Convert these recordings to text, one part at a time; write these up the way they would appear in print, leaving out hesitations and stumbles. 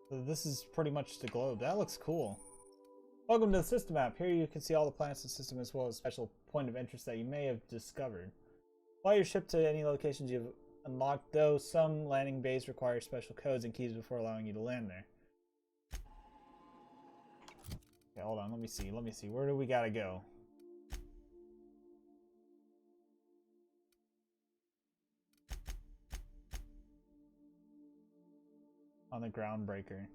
So this is pretty much the globe. That looks cool. Welcome to the system map. Here you can see all the planets in the system as well as special point of interest that you may have discovered. Fly your ship to any locations you've unlocked, though some landing bays require special codes and keys before allowing you to land there. Okay, hold on. Let me see. Where do we gotta go? On the Groundbreaker.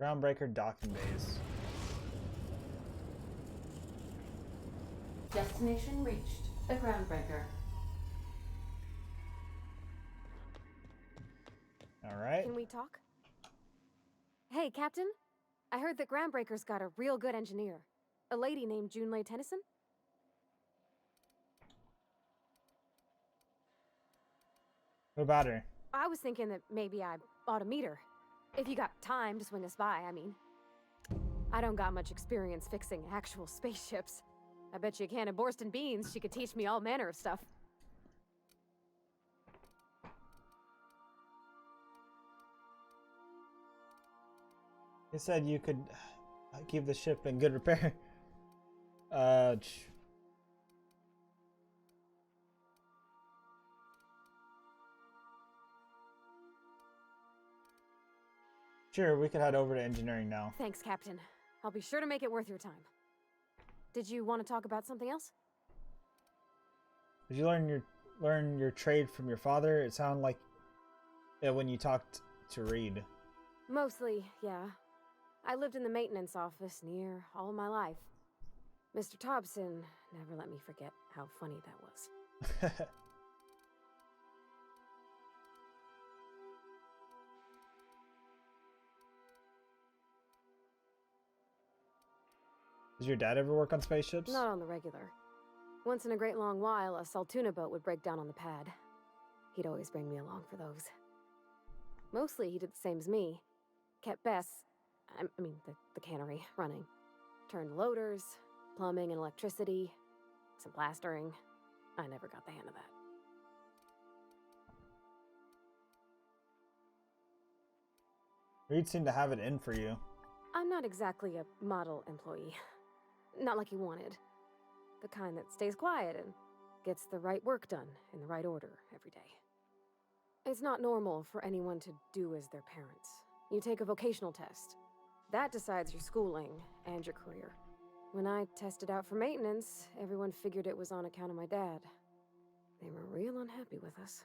Groundbreaker docking bays. Destination reached. The Groundbreaker. Alright. Can we talk? Hey, Captain. I heard that Groundbreaker's got a real good engineer. A lady named Junlei Tennyson? What about her? I was thinking that maybe I ought to meet her. If you got time to swing us by, I mean. I don't got much experience fixing actual spaceships. I bet you a can of Borston beans she could teach me all manner of stuff. They said you could keep the ship in good repair. Sure, we could head over to engineering now. Thanks, Captain. I'll be sure to make it worth your time. Did you want to talk about something else? Did you learn your trade from your father? It sounded like it when you talked to Reed. Mostly, yeah. I lived in the maintenance office near all my life. Mr. Thompson never let me forget how funny that was. Does your dad ever work on spaceships? Not on the regular. Once in a great long while, a Saltuna boat would break down on the pad. He'd always bring me along for those. Mostly he did the same as me. Kept the cannery, running. Turned loaders, plumbing and electricity, some plastering. I never got the hang of that. Reed seemed to have it in for you. I'm not exactly a model employee. Not like you wanted. The kind that stays quiet and gets the right work done in the right order every day. It's not normal for anyone to do as their parents. You take a vocational test. That decides your schooling and your career. When I tested out for maintenance, everyone figured it was on account of my dad. They were real unhappy with us.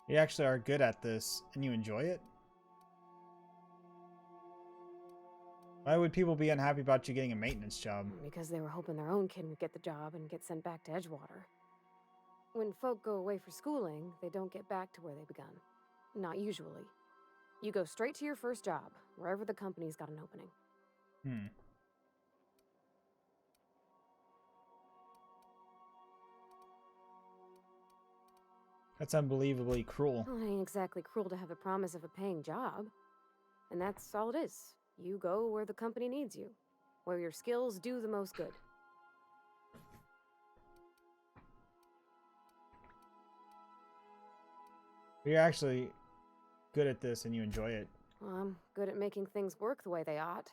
You actually are good at this, and you enjoy it? Why would people be unhappy about you getting a maintenance job? Because they were hoping their own kid would get the job and get sent back to Edgewater. When folk go away for schooling, they don't get back to where they begun. Not usually. You go straight to your first job, wherever the company's got an opening. That's unbelievably cruel. Well, it ain't exactly cruel to have the promise of a paying job. And that's all it is. You go where the company needs you, where your skills do the most good. You're actually good at this and you enjoy it. Well, I'm good at making things work the way they ought.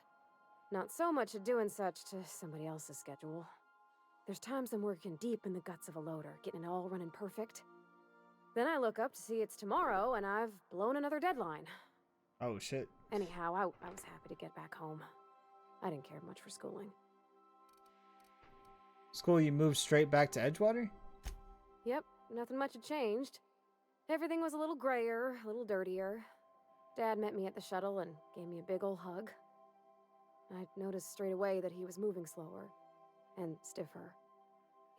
Not so much at doing such to somebody else's schedule. There's times I'm working deep in the guts of a loader, getting it all running perfect. Then I look up to see it's tomorrow and I've blown another deadline. Oh, shit. Anyhow, I was happy to get back home. I didn't care much for schooling. School, you moved straight back to Edgewater? Yep, nothing much had changed. Everything was a little grayer, a little dirtier. Dad met me at the shuttle and gave me a big ol' hug. I noticed straight away that he was moving slower and stiffer.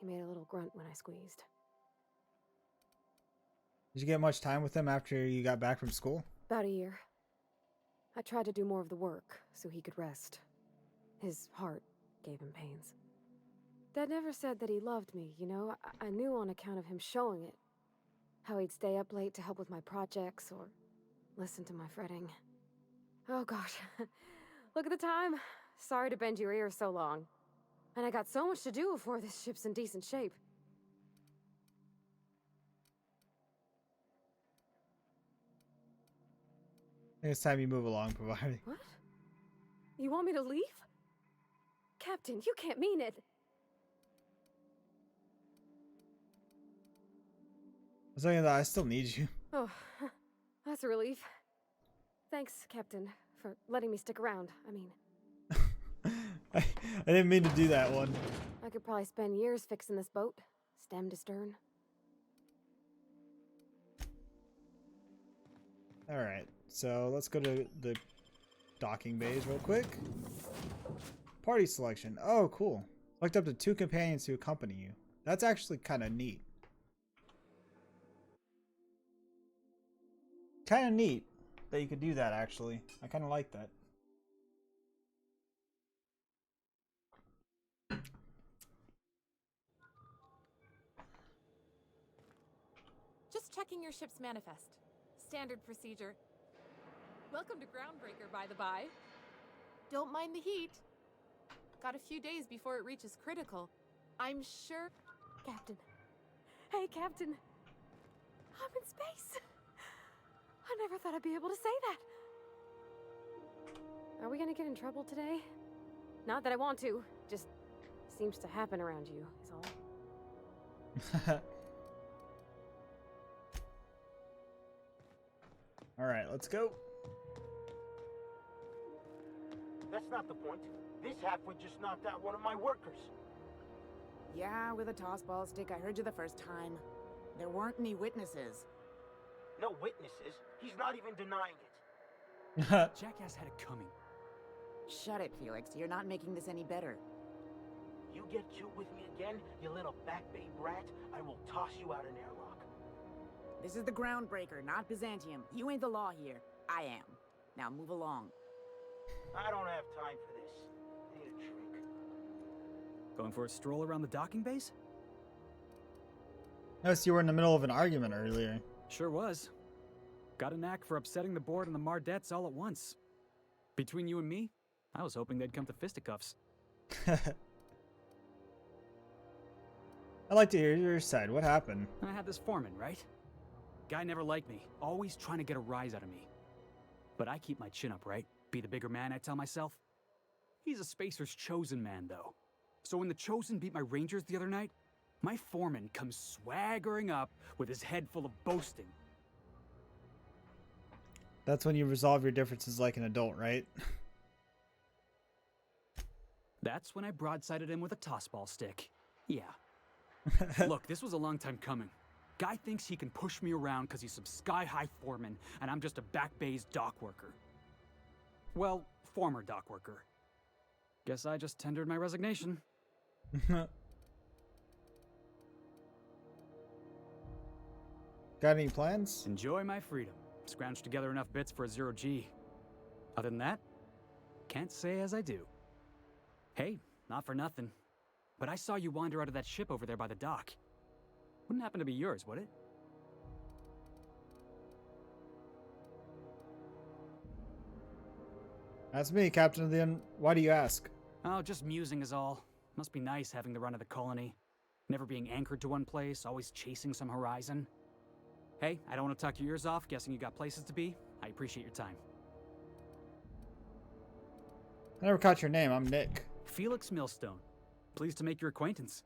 He made a little grunt when I squeezed. Did you get much time with him after you got back from school? About a year. I tried to do more of the work so he could rest. His heart gave him pains. Dad never said that he loved me, you know? I knew on account of him showing it. How he'd stay up late to help with my projects, or listen to my fretting. Oh gosh, look at the time. Sorry to bend your ears so long. And I got so much to do before this ship's in decent shape. Next time you move along, provided. What? You want me to leave? Captain, you can't mean it. I was saying that I still need you. Oh, that's a relief. Thanks, Captain, for letting me stick around. I mean, I didn't mean to do that one. I could probably spend years fixing this boat, stem to stern. Alright, so let's go to the docking bays real quick. Party selection. Oh, cool. Select up to 2 companions to accompany you. That's actually kind of neat. Kind of neat that you could do that, actually. I kind of like that. Just checking your ship's manifest. Standard procedure. Welcome to Groundbreaker, by the by. Don't mind the heat. Got a few days before it reaches critical. I'm sure... Captain. Hey, Captain. I'm in space. I never thought I'd be able to say that. Are we gonna get in trouble today? Not that I want to. Just seems to happen around you, is all. Alright, let's go. That's not the point. This halfwit just knocked out one of my workers. Yeah, with a tossball stick. I heard you the first time. There weren't any witnesses. No witnesses. He's not even denying it. Jackass had it coming. Shut it, Felix. You're not making this any better. You get cute with me again, you little back bay brat, I will toss you out an airlock. This is the Groundbreaker, not Byzantium. You ain't the law here. I am. Now move along. I don't have time for this. I need a drink. Going for a stroll around the docking base? Notice you were in the middle of an argument earlier. Sure was. Got a knack for upsetting the board and the Mardettes all at once. Between you and me, I was hoping they'd come to fisticuffs. I'd like to hear your side. What happened? I had this foreman, right? Guy never liked me, always trying to get a rise out of me. But I keep my chin up, right? Be the bigger man, I tell myself. He's a Spacer's chosen man, though. So when the Chosen beat my Rangers the other night, my foreman comes swaggering up with his head full of boasting. That's when you resolve your differences like an adult, right? That's when I broadsided him with a tossball stick. Yeah. Look, this was a long time coming. Guy thinks he can push me around because he's some sky-high foreman, and I'm just a back bay's dock worker. Well, former dock worker. Guess I just tendered my resignation. Got any plans? Enjoy my freedom. Scrounged together enough bits for a 0G. Other than that, can't say as I do. Hey, not for nothing, but I saw you wander out of that ship over there by the dock. Wouldn't happen to be yours, would it? That's me, Captain of the Why do you ask? Oh, just musing is all. Must be nice having the run of the colony. Never being anchored to one place, always chasing some horizon. Hey, I don't want to talk your ears off, guessing you got places to be. I appreciate your time. I never caught your name. I'm Nick. Felix Millstone. Pleased to make your acquaintance.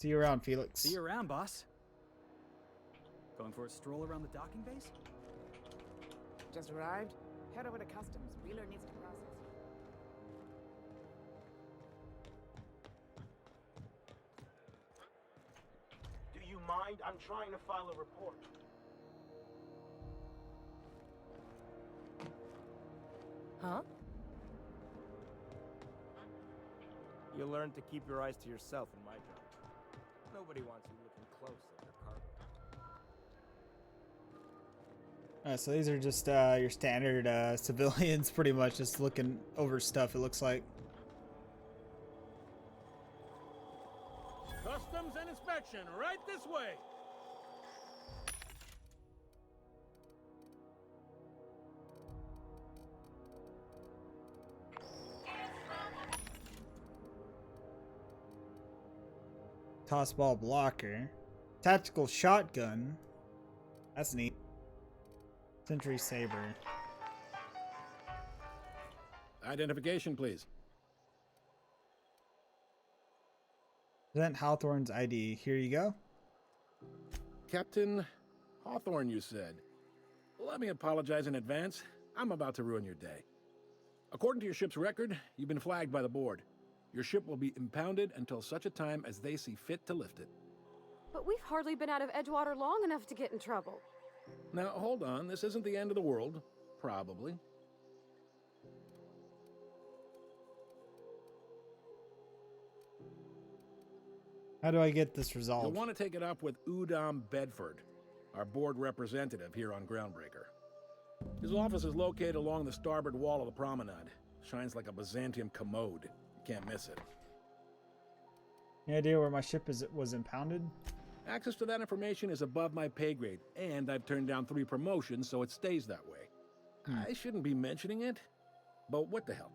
See you around, Felix. See you around, boss. Going for a stroll around the docking base? Just arrived? Head over to customs. Wheeler needs to process. Do you mind? I'm trying to file a report. Huh? You learn to keep your eyes to yourself in my job. Nobody wants you looking close at their cargo. Alright, so these are just your standard civilians, pretty much, just looking over stuff, it looks like. Customs and inspection, right this way. Tossball blocker. Tactical shotgun. That's neat. Sentry saber. Identification, please. Present Hawthorne's ID. Here you go. Captain Hawthorne, you said. Let me apologize in advance. I'm about to ruin your day. According to your ship's record, you've been flagged by the board. Your ship will be impounded until such a time as they see fit to lift it. But we've hardly been out of Edgewater long enough to get in trouble. Now, hold on. This isn't the end of the world. Probably. How do I get this resolved? You'll want to take it up with Udom Bedford, our board representative here on Groundbreaker. His office is located along the starboard wall of the promenade. Shines like a Byzantium commode. You can't miss it. Any idea where my ship was impounded? Access to that information is above my pay grade, and I've turned down 3 promotions, so it stays that way. I shouldn't be mentioning it, but what the hell?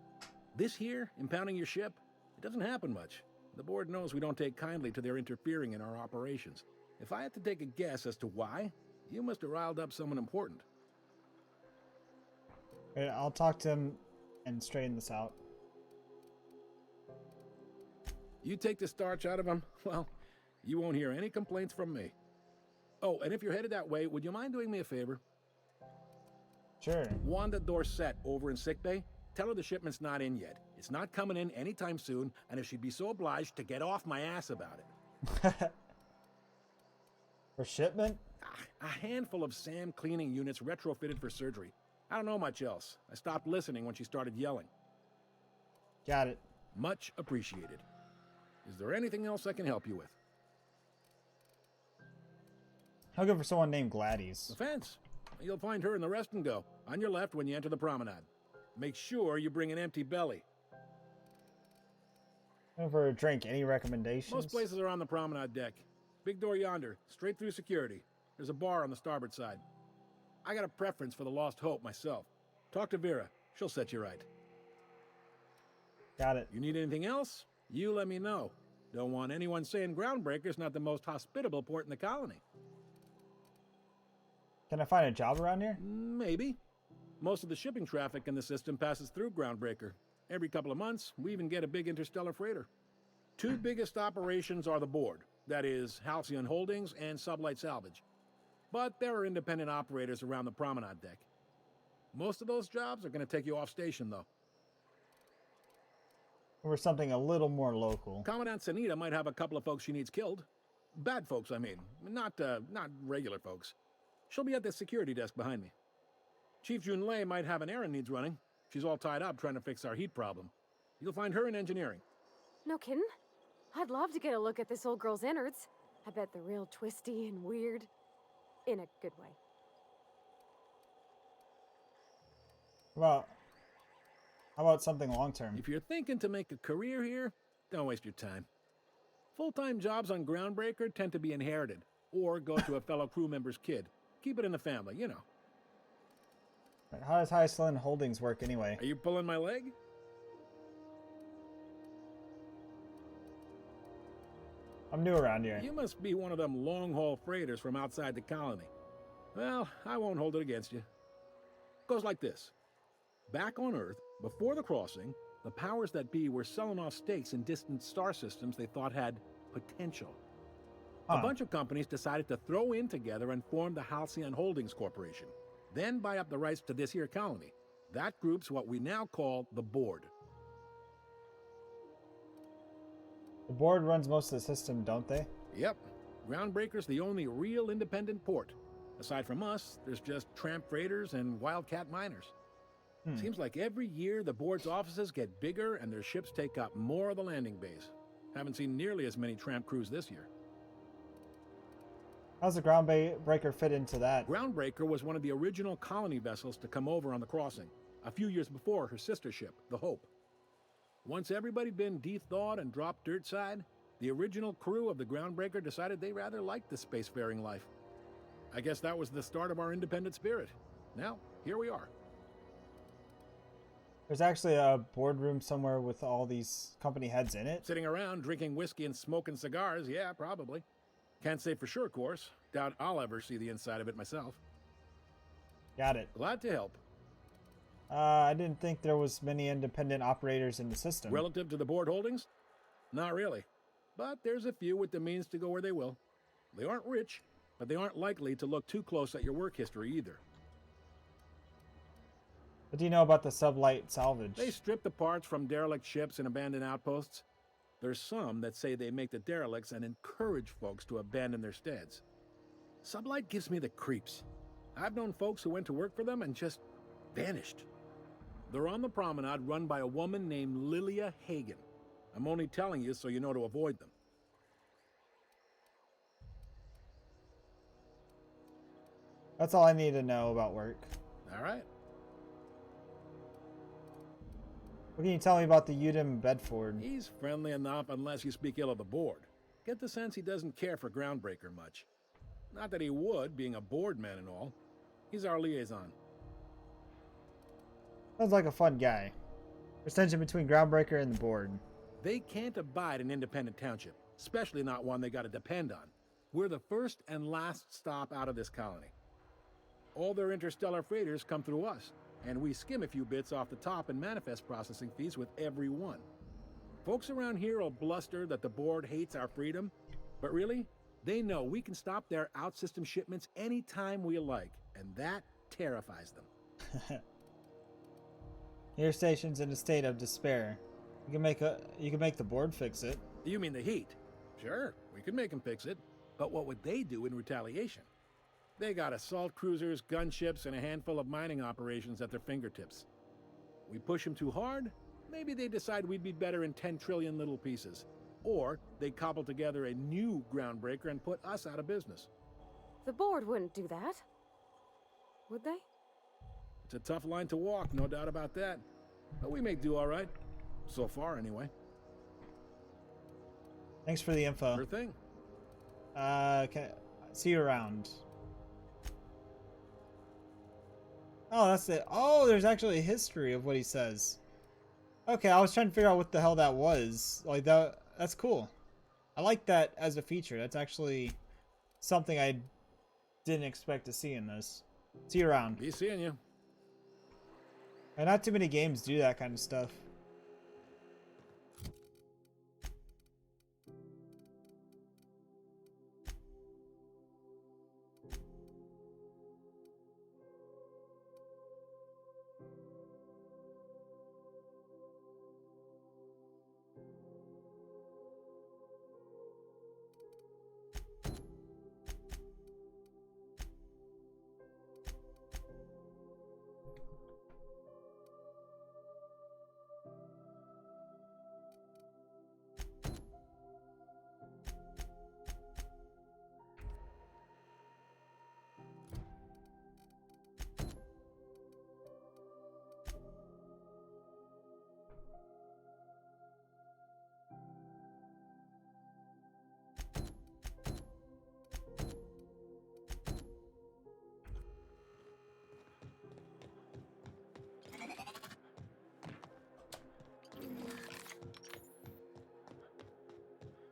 This here, impounding your ship, it doesn't happen much. The board knows we don't take kindly to their interfering in our operations. If I had to take a guess as to why, you must have riled up someone important. I'll talk to him and straighten this out. You take the starch out of him, well, you won't hear any complaints from me. Oh, and if you're headed that way, would you mind doing me a favor? Sure. Wanda Dorset over in sickbay, tell her the shipment's not in yet. It's not coming in anytime soon, and if she'd be so obliged to get off my ass about it. For shipment? A handful of SAM cleaning units retrofitted for surgery. I don't know much else. I stopped listening when she started yelling. Got it. Much appreciated. Is there anything else I can help you with? I'll go for someone named Gladys. The fence. You'll find her in the rest and go, on your left when you enter the promenade. Make sure you bring an empty belly. Going for a drink. Any recommendations? Most places are on the promenade deck. Big door yonder, straight through security. There's a bar on the starboard side. I got a preference for the Lost Hope myself. Talk to Vera. She'll set you right. Got it. You need anything else? You let me know. Don't want anyone saying Groundbreaker's not the most hospitable port in the colony. Can I find a job around here? Maybe. Most of the shipping traffic in the system passes through Groundbreaker. Every couple of months, we even get a big interstellar freighter. 2 biggest operations are the board. That is, Halcyon Holdings and Sublight Salvage. But there are independent operators around the promenade deck. Most of those jobs are going to take you off station, though. Or something a little more local. Commandant Sanita might have a couple of folks she needs killed. Bad folks, I mean. Not regular folks. She'll be at the security desk behind me. Chief Junlei might have an errand needs running. She's all tied up trying to fix our heat problem. You'll find her in engineering. No kidding? I'd love to get a look at this old girl's innards. I bet they're real twisty and weird. In a good way. Well, how about something long-term? If you're thinking to make a career here, don't waste your time. Full-time jobs on Groundbreaker tend to be inherited, or go to a fellow crew member's kid. Keep it in the family, you know. How does Halcyon Holdings work anyway? Are you pulling my leg? I'm new around here. You must be one of them long-haul freighters from outside the colony. Well, I won't hold it against you. Goes like this. Back on Earth, before the crossing, the powers that be were selling off stakes in distant star systems they thought had potential. A bunch of companies decided to throw in together and form the Halcyon Holdings Corporation, then buy up the rights to this here colony. That group's what we now call the Board. The board runs most of the system, don't they? Yep. Groundbreaker's the only real independent port. Aside from us, there's just tramp freighters and wildcat miners. Seems like every year the board's offices get bigger and their ships take up more of the landing base. Haven't seen nearly as many tramp crews this year. How's the Groundbreaker fit into that? Groundbreaker was one of the original colony vessels to come over on the crossing, a few years before her sister ship, the Hope. Once everybody'd been de-thawed and dropped dirtside, the original crew of the Groundbreaker decided they rather liked the spacefaring life. I guess that was the start of our independent spirit. Now, here we are. There's actually a boardroom somewhere with all these company heads in it. Sitting around drinking whiskey and smoking cigars, yeah, probably. Can't say for sure, of course. Doubt I'll ever see the inside of it myself. Got it. Glad to help. I didn't think there was many independent operators in the system. Relative to the board holdings? Not really. But there's a few with the means to go where they will. They aren't rich, but they aren't likely to look too close at your work history either. What do you know about the sublight salvage? They strip the parts from derelict ships and abandoned outposts. There's some that say they make the derelicts and encourage folks to abandon their steads. Sublight gives me the creeps. I've known folks who went to work for them and just vanished. They're on the promenade run by a woman named Lilia Hagen. I'm only telling you so you know to avoid them. That's all I need to know about work. All right. What can you tell me about the Udom Bedford? He's friendly enough unless you speak ill of the board. Get the sense he doesn't care for Groundbreaker much. Not that he would, being a board man and all. He's our liaison. Sounds like a fun guy. There's tension between Groundbreaker and the board. They can't abide an independent township, especially not one they gotta depend on. We're the first and last stop out of this colony. All their interstellar freighters come through us, and we skim a few bits off the top in manifest processing fees with every one. Folks around here will bluster that the board hates our freedom, but really, they know we can stop their out-system shipments anytime we like, and that terrifies them. Your station's in a state of despair. You can make the board fix it. You mean the heat? Sure, we could make them fix it, but what would they do in retaliation? They got assault cruisers, gunships, and a handful of mining operations at their fingertips. We push them too hard, maybe they decide we'd be better in 10 trillion little pieces. Or they cobble together a new Groundbreaker and put us out of business. The board wouldn't do that. Would they? It's a tough line to walk, no doubt about that. But we make do all right. So far, anyway. Thanks for the info. Sure thing. See you around. Oh, that's it. Oh, there's actually a history of what he says. Okay, I was trying to figure out what the hell that was. Like, that's cool. I like that as a feature. That's actually something I didn't expect to see in this. See you around. Be seeing you. And not too many games do that kind of stuff.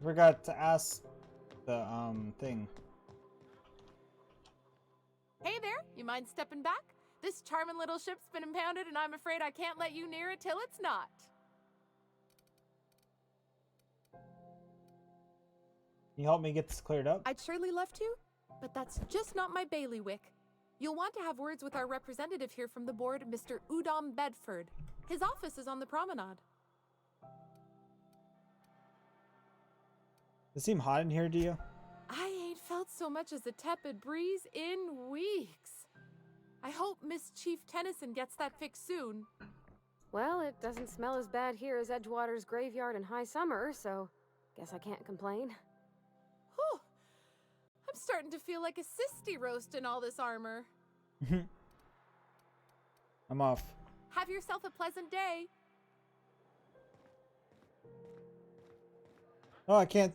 Forgot to ask the thing. Hey there, you mind stepping back? This charming little ship's been impounded and I'm afraid I can't let you near it till it's not. Can you help me get this cleared up? I'd surely love to, but that's just not my bailiwick. You'll want to have words with our representative here from the board, Mr. Udom Bedford. His office is on the promenade. Does it seem hot in here to you? I ain't felt so much as a tepid breeze in weeks. I hope Miss Chief Tennyson gets that fixed soon. Well, it doesn't smell as bad here as Edgewater's graveyard in high summer, so guess I can't complain. Whew. I'm starting to feel like a sisty roast in all this armor. I'm off. Have yourself a pleasant day. Oh, I can't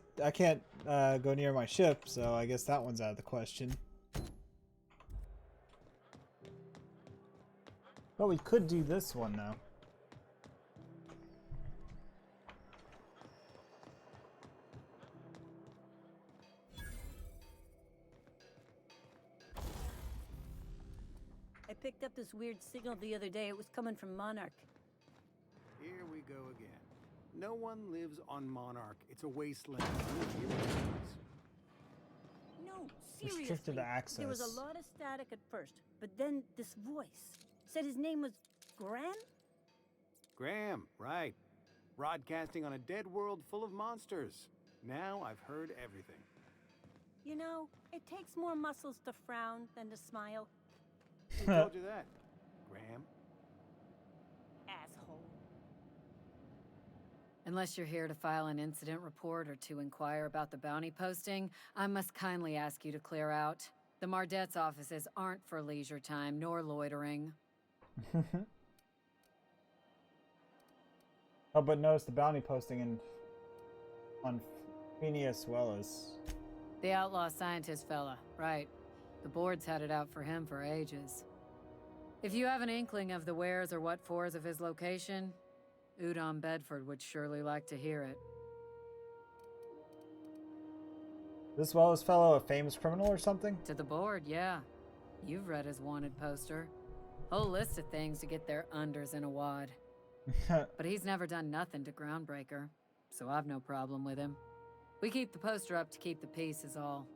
go near my ship, so I guess that one's out of the question. But we could do this one though. picked up this weird signal the other day. It was coming from Monarch. Here we go again. No one lives on Monarch. It's a wasteland. No, seriously. Restricted access. There was a lot of static at first, but then this voice said his name was Graham? Graham, right. Broadcasting on a dead world full of monsters. Now I've heard everything. You know, it takes more muscles to frown than to smile. Who told you that, Graham? Asshole. Unless you're here to file an incident report or to inquire about the bounty posting, I must kindly ask you to clear out. The Mardet's offices aren't for leisure time nor loitering. Oh, but notice the bounty posting on Phineas Wellis. The outlaw scientist fella, right. The board's had it out for him for ages. If you have an inkling of the wheres or what fors of his location, Udon Bedford would surely like to hear it. This Wellis fellow a famous criminal or something? To the board, yeah. You've read his wanted poster. Whole list of things to get their unders in a wad. But he's never done nothing to Groundbreaker, so I've no problem with him. We keep the poster up to keep the peace is all.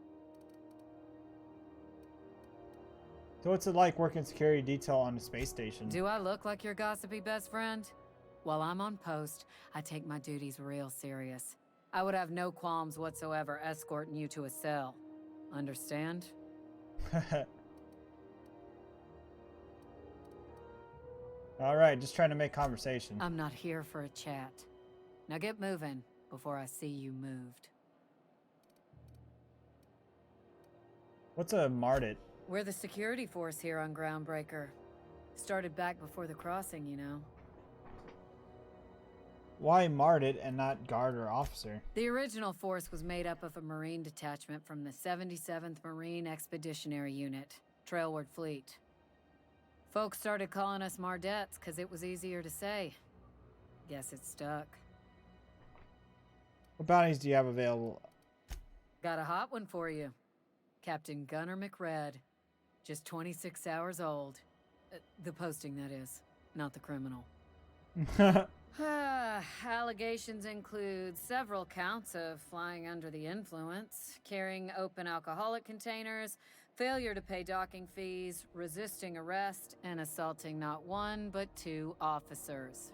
So what's it like working security detail on a space station? Do I look like your gossipy best friend? While I'm on post, I take my duties real serious. I would have no qualms whatsoever escorting you to a cell. Understand? Alright, just trying to make conversation. I'm not here for a chat. Now get moving before I see you moved. What's a Mardet? We're the security force here on Groundbreaker. Started back before the crossing, you know. Why Mardet and not guard or officer? The original force was made up of a Marine detachment from the 77th Marine Expeditionary Unit, Trailward Fleet. Folks started calling us Mardets because it was easier to say. Guess it stuck. What bounties do you have available? Got a hot one for you. Captain Gunnar McRed. Just 26 hours old. The posting, that is. Not the criminal. Allegations include several counts of flying under the influence, carrying open alcoholic containers, failure to pay docking fees, resisting arrest, and assaulting not one but two officers.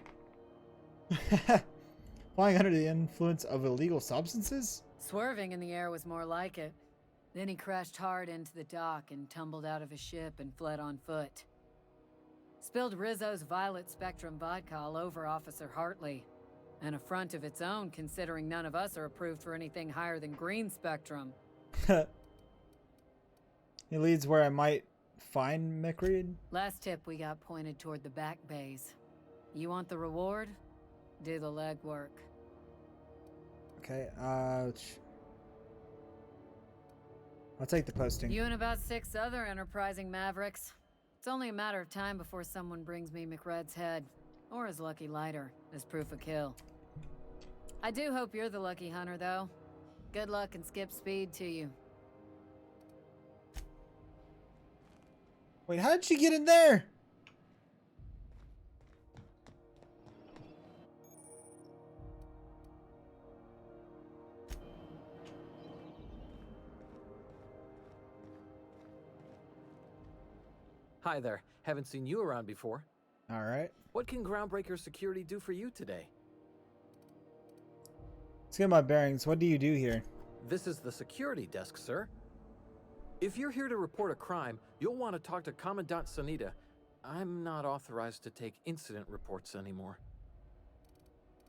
Flying under the influence of illegal substances? Swerving in the air was more like it. Then he crashed hard into the dock and tumbled out of his ship and fled on foot. Spilled Rizzo's Violet Spectrum vodka all over Officer Hartley. An affront of its own, considering none of us are approved for anything higher than green spectrum. He leads where I might find McReed? Last tip we got pointed toward the back bays. You want the reward? Do the legwork. Okay, I'll take the posting. You and about 6 other enterprising mavericks. It's only a matter of time before someone brings me McRed's head, or his lucky lighter, as proof of kill. I do hope you're the lucky hunter, though. Good luck and skip speed to you. Wait, how did she get in there? Hi there. Haven't seen you around before. All right. What can Groundbreaker Security do for you today? Let's get my bearings. What do you do here? This is the security desk, sir. If you're here to report a crime, you'll want to talk to Commandant Sanita. I'm not authorized to take incident reports anymore.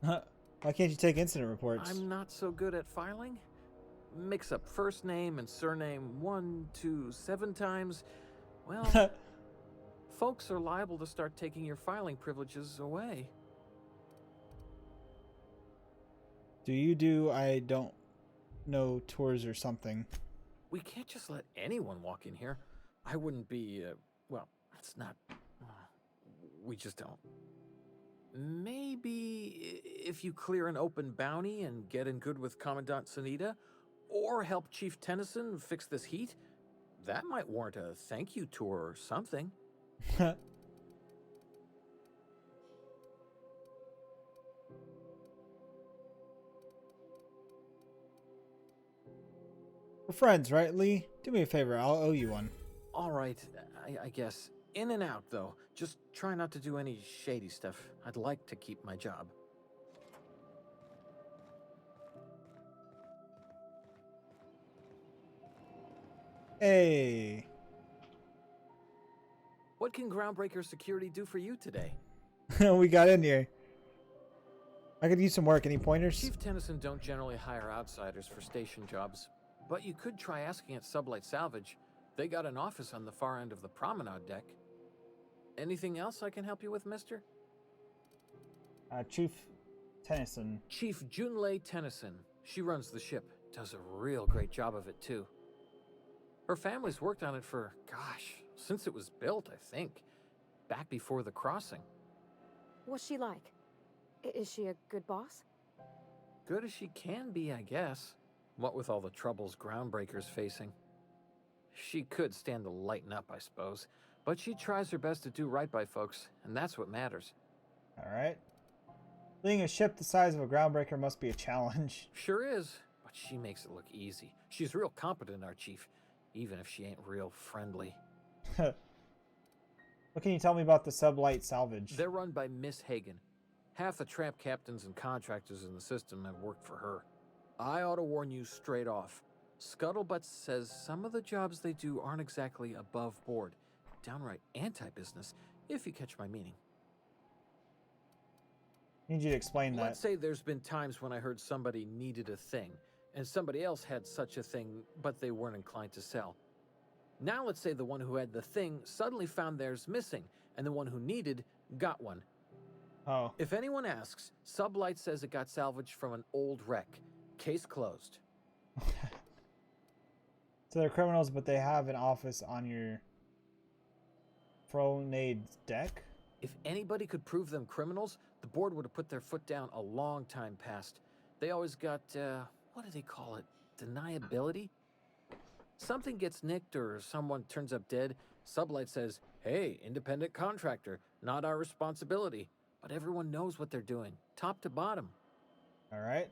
Why can't you take incident reports? I'm not so good at filing. Mix up first name and surname 1, 2, 7 times. Well, folks are liable to start taking your filing privileges away. Do you do I don't know tours or something? We can't just let anyone walk in here. I wouldn't be, well, it's not... we just don't. Maybe if you clear an open bounty and get in good with Commandant Sanita, or help Chief Tennyson fix this heat, that might warrant a thank you tour or something. We're friends, right, Lee? Do me a favor, I'll owe you one. All right, I guess. In and out, though. Just try not to do any shady stuff. I'd like to keep my job. Hey. What can Groundbreaker Security do for you today? We got in here. I could use some work. Any pointers? Chief Tennyson don't generally hire outsiders for station jobs, but you could try asking at Sublight Salvage. They got an office on the far end of the promenade deck. Anything else I can help you with, mister? Chief Tennyson. Chief Junlei Tennyson. She runs the ship. Does a real great job of it, too. Her family's worked on it for, gosh, since it was built, I think. Back before the crossing. What's she like? Is she a good boss? Good as she can be, I guess. What with all the troubles Groundbreaker's facing. She could stand to lighten up, I suppose. But she tries her best to do right by folks, and that's what matters. Alright. Leading a ship the size of a Groundbreaker must be a challenge. Sure is, but she makes it look easy. She's real competent, our chief, even if she ain't real friendly. What can you tell me about the Sublight Salvage? They're run by Miss Hagen. Half the tramp captains and contractors in the system have worked for her. I ought to warn you straight off. Scuttlebutt says some of the jobs they do aren't exactly above board. Downright anti-business, if you catch my meaning. Need you to explain that. Let's say there's been times when I heard somebody needed a thing, and somebody else had such a thing, but they weren't inclined to sell. Now let's say the one who had the thing suddenly found theirs missing, and the one who needed got one. Oh. If anyone asks, Sublight says it got salvaged from an old wreck. Case closed. So they're criminals, but they have an office on your promenade's deck? If anybody could prove them criminals, the board would have put their foot down a long time past. They always got, what do they call it? Deniability? Something gets nicked or someone turns up dead, Sublight says, hey, independent contractor, not our responsibility. But everyone knows what they're doing, top to bottom. Alright.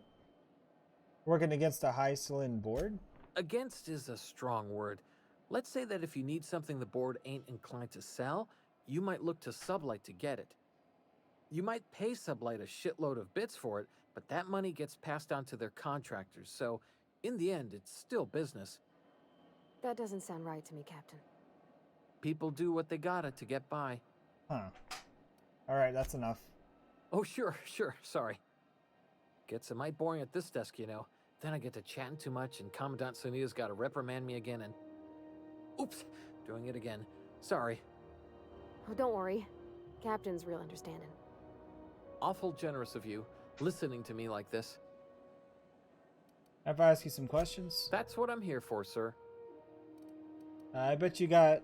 Working against a high-ceiling board? Against is a strong word. Let's say that if you need something the board ain't inclined to sell, you might look to Sublight to get it. You might pay Sublight a shitload of bits for it, but that money gets passed on to their contractors, so in the end, it's still business. That doesn't sound right to me, Captain. People do what they gotta to get by. Huh. Alright, that's enough. Oh, sure, sorry. Gets a mite boring at this desk, you know. Then I get to chatting too much, and Commandant Sonia's gotta reprimand me again, and... Oops, doing it again. Sorry. Oh, don't worry. Captain's real understanding. Awful generous of you, listening to me like this. If I ask you some questions? That's what I'm here for, sir. I bet you got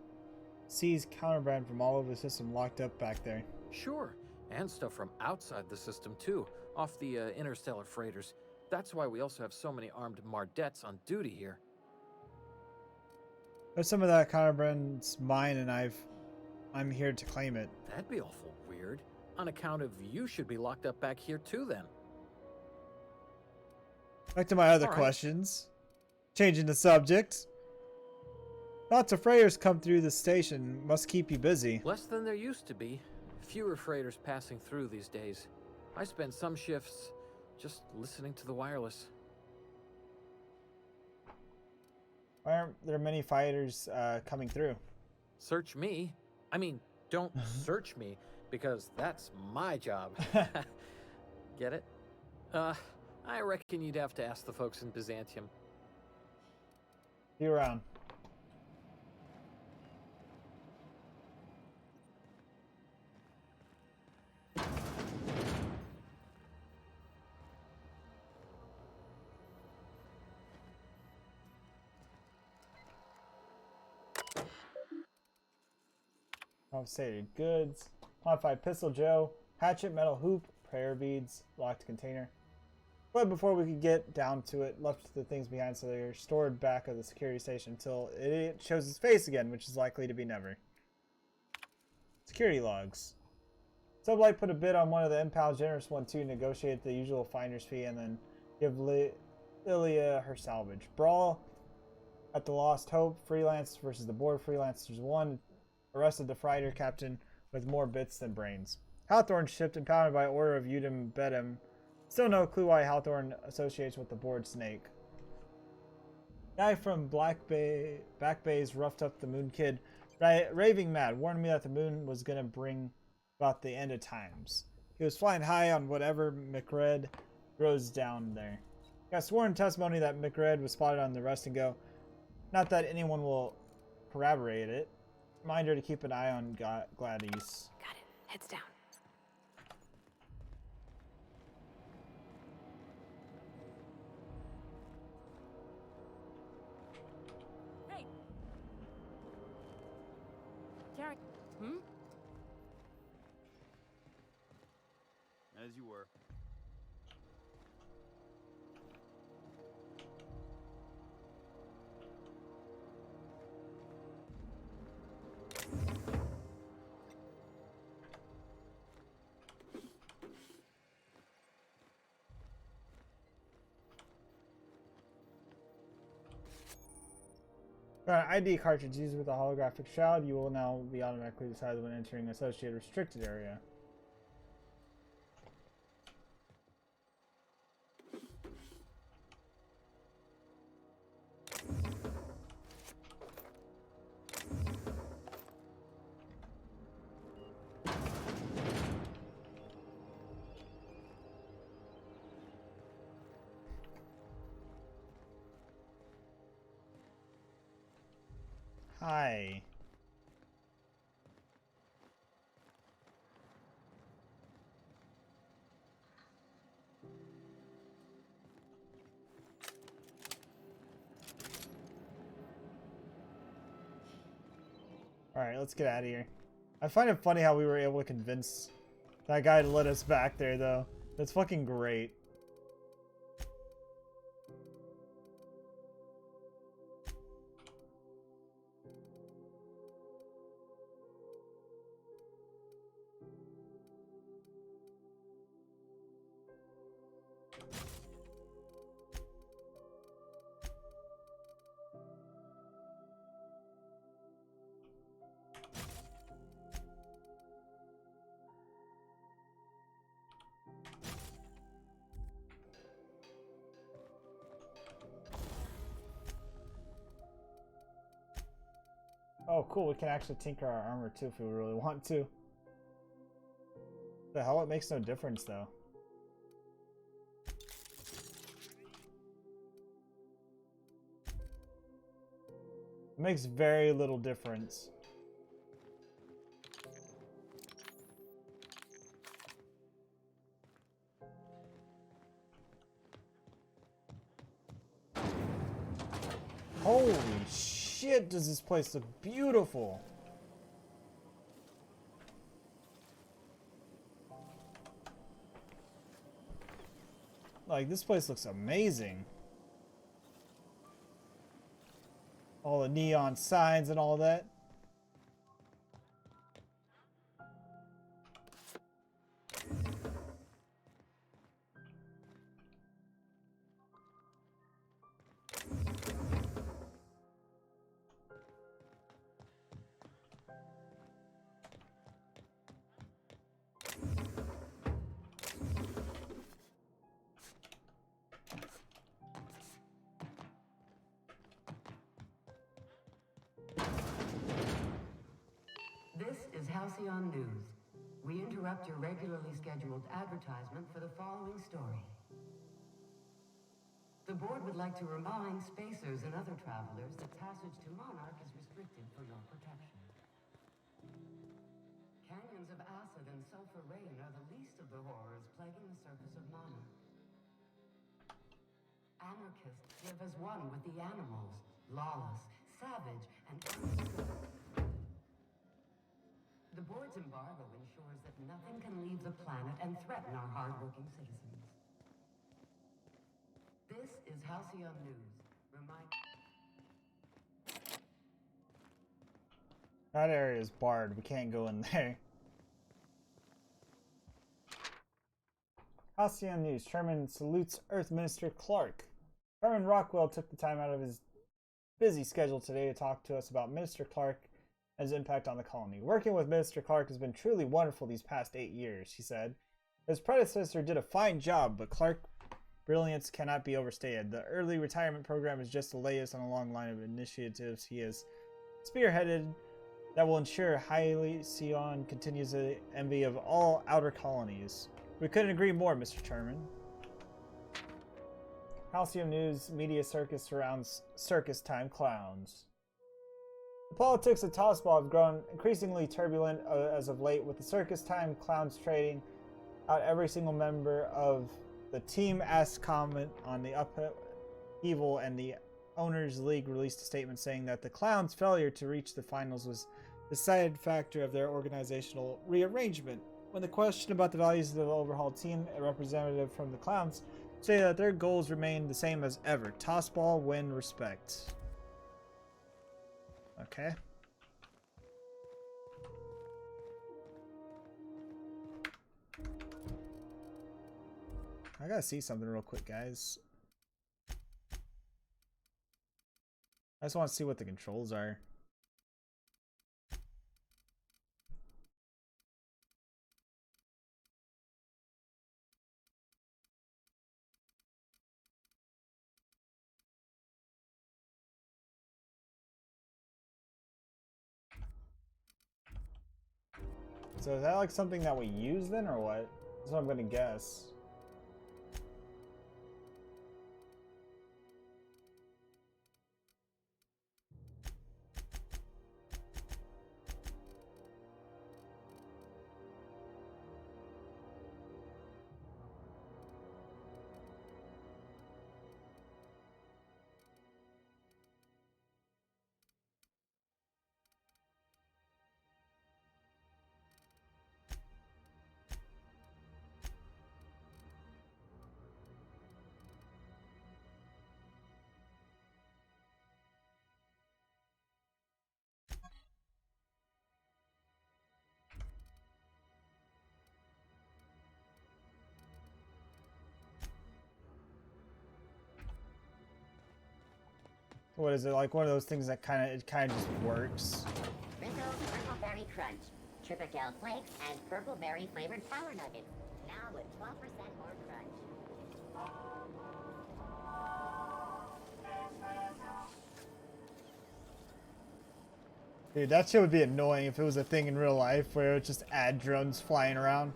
C's counterbrand from all over the system locked up back there. Sure, and stuff from outside the system, too, off the interstellar freighters. That's why we also have so many armed Mardettes on duty here. But some of that counterbrand's mine, and I'm here to claim it. That'd be awful weird. On account of you should be locked up back here, too, then. Back to my other All right. questions. Changing the subject. Lots of freighters come through the station. Must keep you busy. Less than there used to be. Fewer freighters passing through these days. I spend some shifts just listening to the wireless. Why aren't there many fighters coming through? Search me. I mean, don't search me, because that's my job. Get it? I reckon you'd have to ask the folks in Byzantium. Be around. Confiscated goods. Modified pistol, Joe. Hatchet, metal hoop, prayer beads, locked container. But before we could get down to it, left the things behind so they're stored back at the security station until it shows its face again, which is likely to be never. security logs. Sublight put a bid on one of the impounds. Generous one to negotiate the usual finder's fee and then give Lilia her salvage. Brawl at the Lost Hope. Freelance versus the board. Freelancers won. Arrested the freighter captain with more bits than brains. Hawthorne ship impounded by order of Udem Bedem. Still no clue why Hawthorne associates with the board snake. Guy from Back Bay's roughed up the Moon Kid. Raving mad. Warned me that the moon was going to bring about the end of times. He was flying high on whatever McRed rose down there. Got sworn testimony that McRed was spotted on the rest and go. Not that anyone will corroborate it. Reminder to keep an eye on Gladys. Got it. Heads down. Hey! Carrie. Hmm? As you were. ID cartridge used with a holographic shroud. You will now be automatically decided when entering associated restricted area. Hi. Alright, let's get out of here. I find it funny how we were able to convince that guy to let us back there, though. That's fucking great. Oh, cool. We can actually tinker our armor too if we really want to. The hell? It makes no difference though. It makes very little difference. Holy shit, does this place look beautiful. Like, this place looks amazing. All the neon signs and all that. This is Halcyon News. We interrupt your regularly scheduled advertisement for the following story. The board would like to remind spacers and other travelers that passage to Monarch is restricted for your protection. Canyons of acid and sulfur rain are the least of the horrors plaguing the surface of Monarch. Anarchists live as one with the animals, lawless, savage, and unskilled. The board's embargo ensures that nothing can leave the planet and threaten our hardworking citizens. This is Halcyon News. That area is barred. We can't go in there. Halcyon News. Sherman salutes Earth Minister Clark. Sherman Rockwell took the time out of his busy schedule today to talk to us about Minister Clark and his impact on the colony. Working with Minister Clark has been truly wonderful these past 8 years, he said. His predecessor did a fine job, but Clark's brilliance cannot be overstated. The early retirement program is just the latest on a long line of initiatives he has spearheaded that will ensure Halcyon continues the envy of all outer colonies. We couldn't agree more, Mr. Chairman. Halcyon News media circus surrounds circus time clowns. The politics of Tossball have grown increasingly turbulent as of late, with the circus time clowns trading out every single member of the team. Asked comment on the upheaval, and the Owners League released a statement saying that the clowns' failure to reach the finals was the deciding factor of their organizational rearrangement. When the question about the values of the overhauled team, a representative from the clowns say that their goals remain the same as ever: Tossball, win, respect. Okay. I gotta see something real quick, guys. I just want to see what the controls are. So is that like something that we use then, or what? That's what I'm gonna guess. What is it, like one of those things that kind of just works? Rizzo's Purple Berry Crunch, Tripical Flakes, and Purple Berry flavored Power Nuggets. Now with 12% more crunch. Dude, that shit would be annoying if it was a thing in real life where it would just add drones flying around.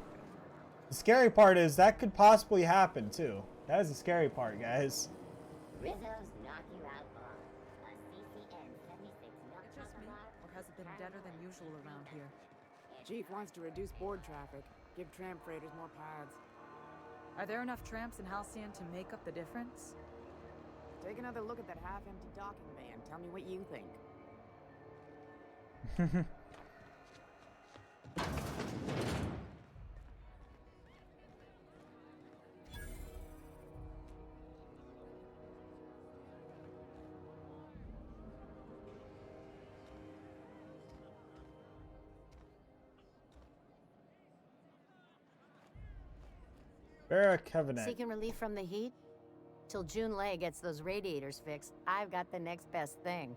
The scary part is that could possibly happen too. That is the scary part, guys. Rizzo's knock you out on a CCN 76 knock It's just me, or has it been deader than usual around here? Chief wants to reduce board traffic, give tramp freighters more paths. Are there enough tramps in Halcyon to make up the difference? Take another look at that half-empty docking bay and tell me what you think. Barra Covenant. Seeking relief from the heat? Till June Lay gets those radiators fixed, I've got the next best thing.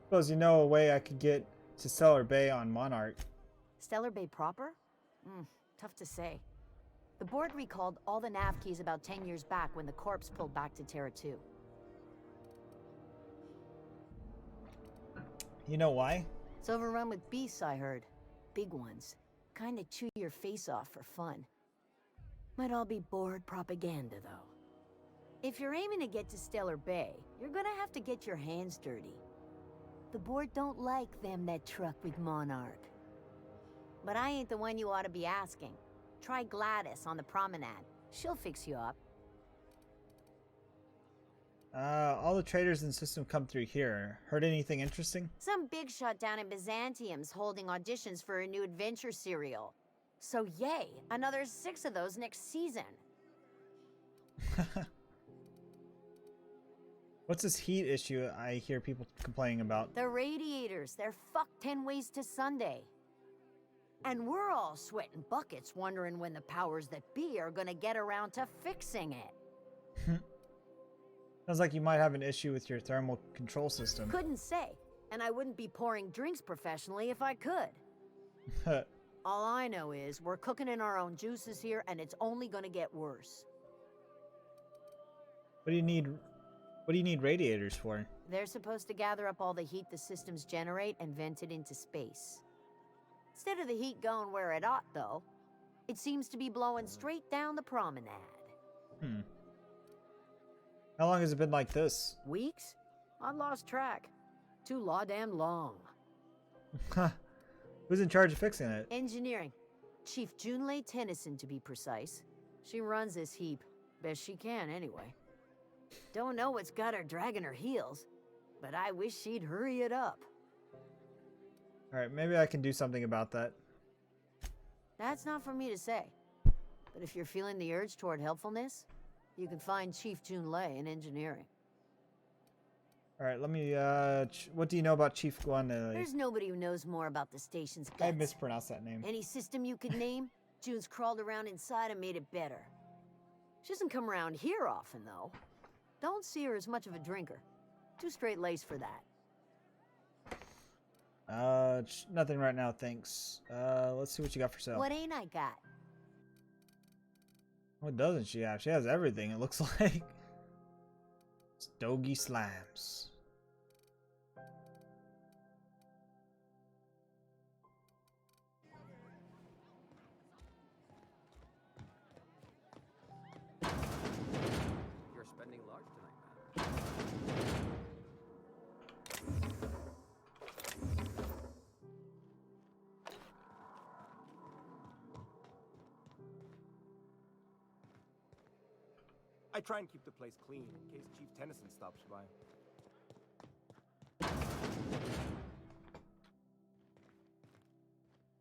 Suppose you know a way I could get to Stellar Bay on Monarch. Stellar Bay proper? Tough to say. The board recalled all the nav keys about 10 years back when the Corps pulled back to Terra 2. You know why? It's overrun with beasts, I heard. Big ones. Kinda chew your face off for fun. Might all be board propaganda, though. If you're aiming to get to Stellar Bay, you're gonna have to get your hands dirty. The board don't like them that truck with Monarch. But I ain't the one you ought to be asking. Try Gladys on the promenade. She'll fix you up. All the traders in the system come through here. Heard anything interesting? Some big shot down in Byzantium's holding auditions for a new adventure serial. So yay, another 6 of those next season. What's this heat issue I hear people complaining about? The radiators, they're fucked 10 ways to Sunday. And we're all sweating buckets wondering when the powers that be are gonna get around to fixing it. Sounds like you might have an issue with your thermal control system. Couldn't say, and I wouldn't be pouring drinks professionally if I could. All I know is we're cooking in our own juices here, and it's only gonna get worse. What do you need radiators for? They're supposed to gather up all the heat the systems generate and vent it into space. Instead of the heat going where it ought, though, it seems to be blowing straight down the promenade. How long has it been like this? Weeks? I lost track. Too law-damn long. Who's in charge of fixing it? Engineering. Chief Junlei Tennyson, to be precise. She runs this heap. Best she can, anyway. Don't know what's got her dragging her heels, but I wish she'd hurry it up. Alright, maybe I can do something about that. That's not for me to say. But if you're feeling the urge toward helpfulness, you can find Chief Junlei in engineering. Alright, let me, what do you know about Chief Guanlei? There's nobody who knows more about the station's guts. I mispronounced that name. Any system you could name, June's crawled around inside and made it better. She doesn't come around here often, though. Don't see her as much of a drinker. Too straight-laced for that. Nothing right now, thanks. Let's see what you got for sale. What ain't I got? What doesn't she have? She has everything, it looks like. Stogie slams. You're spending large tonight, man. I try and keep the place clean in case Chief Tennyson stops by.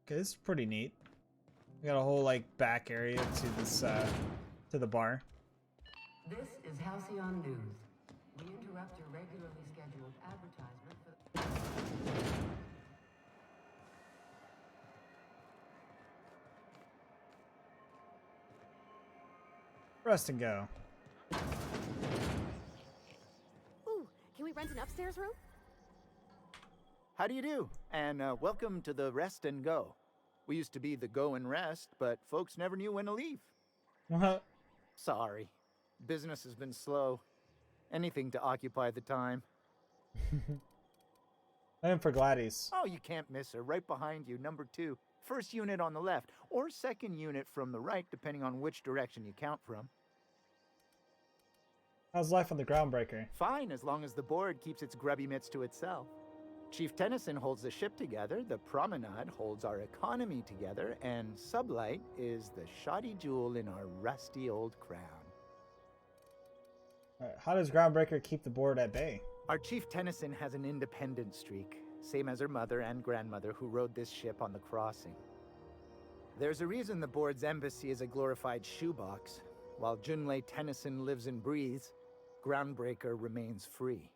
Okay, this is pretty neat. We got a whole like back area to this to the bar. This is Halcyon News. We interrupt your regularly scheduled advertisement for... Rest and go. Ooh, can we rent an upstairs room? How do you do? And welcome to the Rest and Go. We used to be the Go and Rest, but folks never knew when to leave. What? Sorry. Business has been slow. Anything to occupy the time. I am for Gladys. Oh, you can't miss her. Right behind you, number 2. First unit on the left, or second unit from the right, depending on which direction you count from. How's life on the Groundbreaker? Fine, as long as the board keeps its grubby mitts to itself. Chief Tennyson holds the ship together, the Promenade holds our economy together, and Sublight is the shoddy jewel in our rusty old crown. Alright, how does Groundbreaker keep the board at bay? Our Chief Tennyson has an independent streak, same as her mother and grandmother who rode this ship on the crossing. There's a reason the board's embassy is a glorified shoebox. While Junlei Tennyson lives and breathes, Groundbreaker remains free.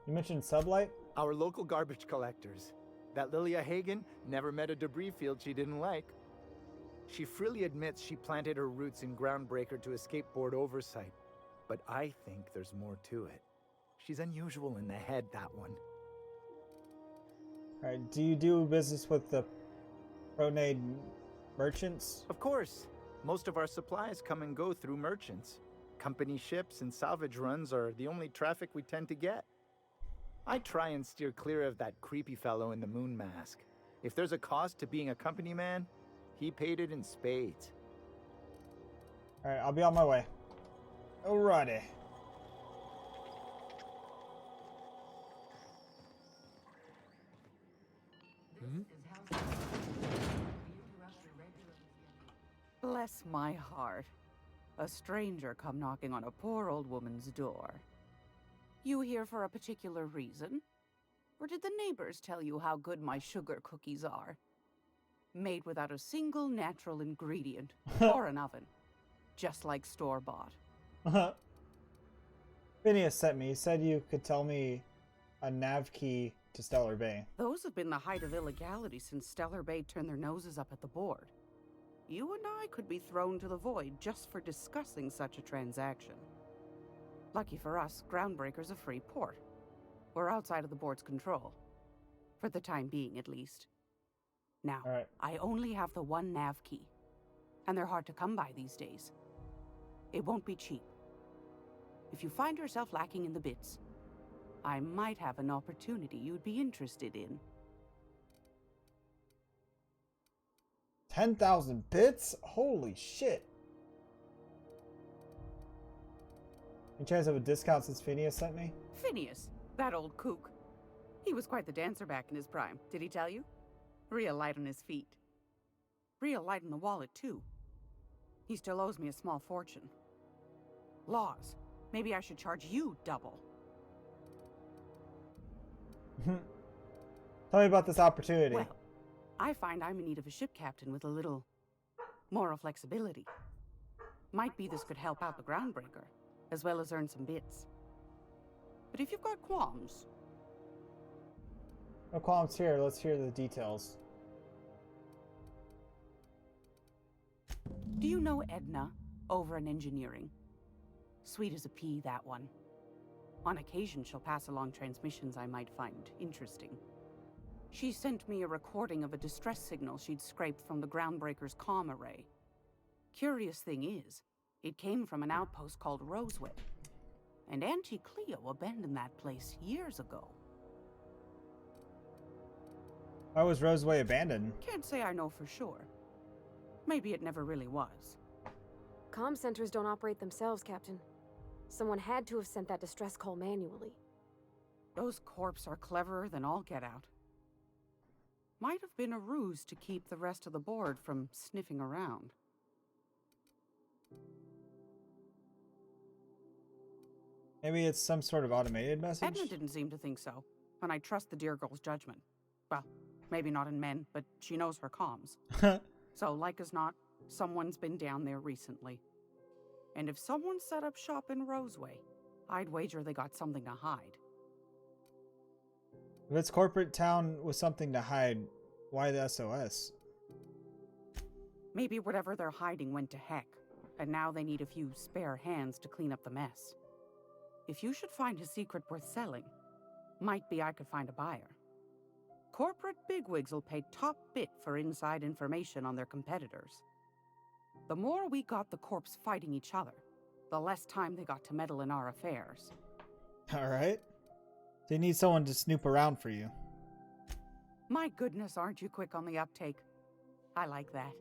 You mentioned Sublight? Our local garbage collectors. That Lilia Hagen never met a debris field she didn't like. She freely admits she planted her roots in Groundbreaker to escape board oversight. But I think there's more to it. She's unusual in the head, that one. Alright, do you do business with the Promenade merchants? Of course. Most of our supplies come and go through merchants. Company ships and salvage runs are the only traffic we tend to get. I try and steer clear of that creepy fellow in the moon mask. If there's a cost to being a company man, he paid it in spades. Alright, I'll be on my way. Alrighty. Bless my heart. A stranger come knocking on a poor old woman's door. You here for a particular reason? Or did the neighbors tell you how good my sugar cookies are? Made without a single natural ingredient, or an oven. Just like store-bought. Phineas sent me. He said you could tell me a nav key to Stellar Bay? Those have been the height of illegality since Stellar Bay turned their noses up at the board. You and I could be thrown to the void just for discussing such a transaction. Lucky for us, Groundbreaker's a free port. We're outside of the board's control. For the time being, at least. Now, I only have the one nav key. And they're hard to come by these days. It won't be cheap. If you find yourself lacking in the bits, I might have an opportunity you'd be interested in. 10,000 bits? Holy shit. Any chance of a discount since Phineas sent me? Phineas, that old kook. He was quite the dancer back in his prime, did he tell you? Real light on his feet. Real light in the wallet, too. He still owes me a small fortune. Laws. Maybe I should charge you double. Tell me about this opportunity. Well, I find I'm in need of a ship captain with a little moral flexibility. Might be this could help out the Groundbreaker, as well as earn some bits. But if you've got qualms... No qualms here. Let's hear the details. Do you know Edna, over in engineering? Sweet as a pea, that one. On occasion, she'll pass along transmissions I might find interesting. She sent me a recording of a distress signal she'd scraped from the Groundbreaker's comm array. Curious thing is, it came from an outpost called Roseway. And Auntie Cleo abandoned that place years ago. Why was Roseway abandoned? Can't say I know for sure. Maybe it never really was. Comm centers don't operate themselves, Captain. Someone had to have sent that distress call manually. Those corps are cleverer than all get out. Might have been a ruse to keep the rest of the board from sniffing around. Maybe it's some sort of automated message? Edna didn't seem to think so, and I trust the dear girl's judgment. Well, maybe not in men, but she knows her comms. So, like as not, someone's been down there recently. And if someone set up shop in Roseway, I'd wager they got something to hide. If it's corporate town with something to hide, why the SOS? Maybe whatever they're hiding went to heck, and now they need a few spare hands to clean up the mess. If you should find a secret worth selling, might be I could find a buyer. Corporate bigwigs will pay top bit for inside information on their competitors. The more we got the corps fighting each other, the less time they got to meddle in our affairs. Alright. They need someone to snoop around for you. My goodness, aren't you quick on the uptake? I like that.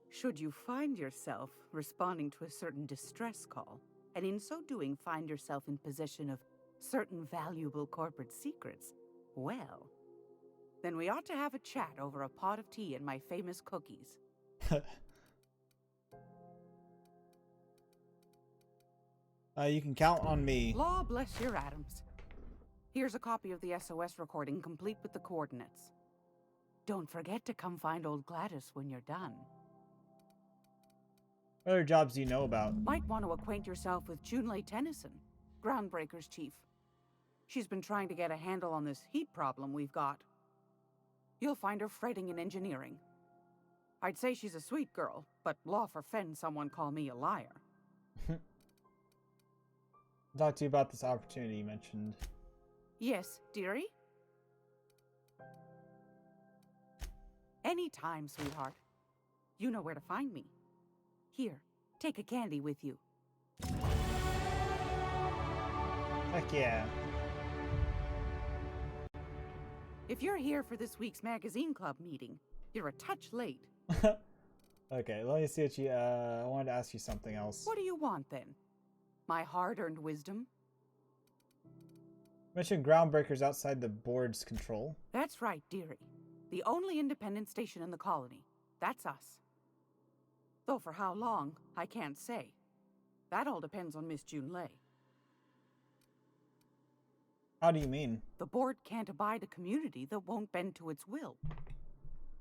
Should you find yourself responding to a certain distress call, and in so doing find yourself in possession of certain valuable corporate secrets, well, then we ought to have a chat over a pot of tea and my famous cookies. You can count on me. Law bless your atoms. Here's a copy of the SOS recording, complete with the coordinates. Don't forget to come find old Gladys when you're done. What other jobs do you know about? Might want to acquaint yourself with Junlei Tennyson, Groundbreaker's chief. She's been trying to get a handle on this heat problem we've got. You'll find her fretting in engineering. I'd say she's a sweet girl, but law forfend someone call me a liar. I'll talk to you about this opportunity you mentioned. Yes, dearie? Anytime, sweetheart. You know where to find me. Here, take a candy with you. Heck yeah. If you're here for this week's magazine club meeting, you're a touch late. Okay, let me see what you, I wanted to ask you something else. What do you want, then? My hard-earned wisdom? You mentioned Groundbreakers outside the board's control. That's right, dearie. The only independent station in the colony. That's us. Though for how long, I can't say. That all depends on Miss Junlei. How do you mean? The board can't abide a community that won't bend to its will.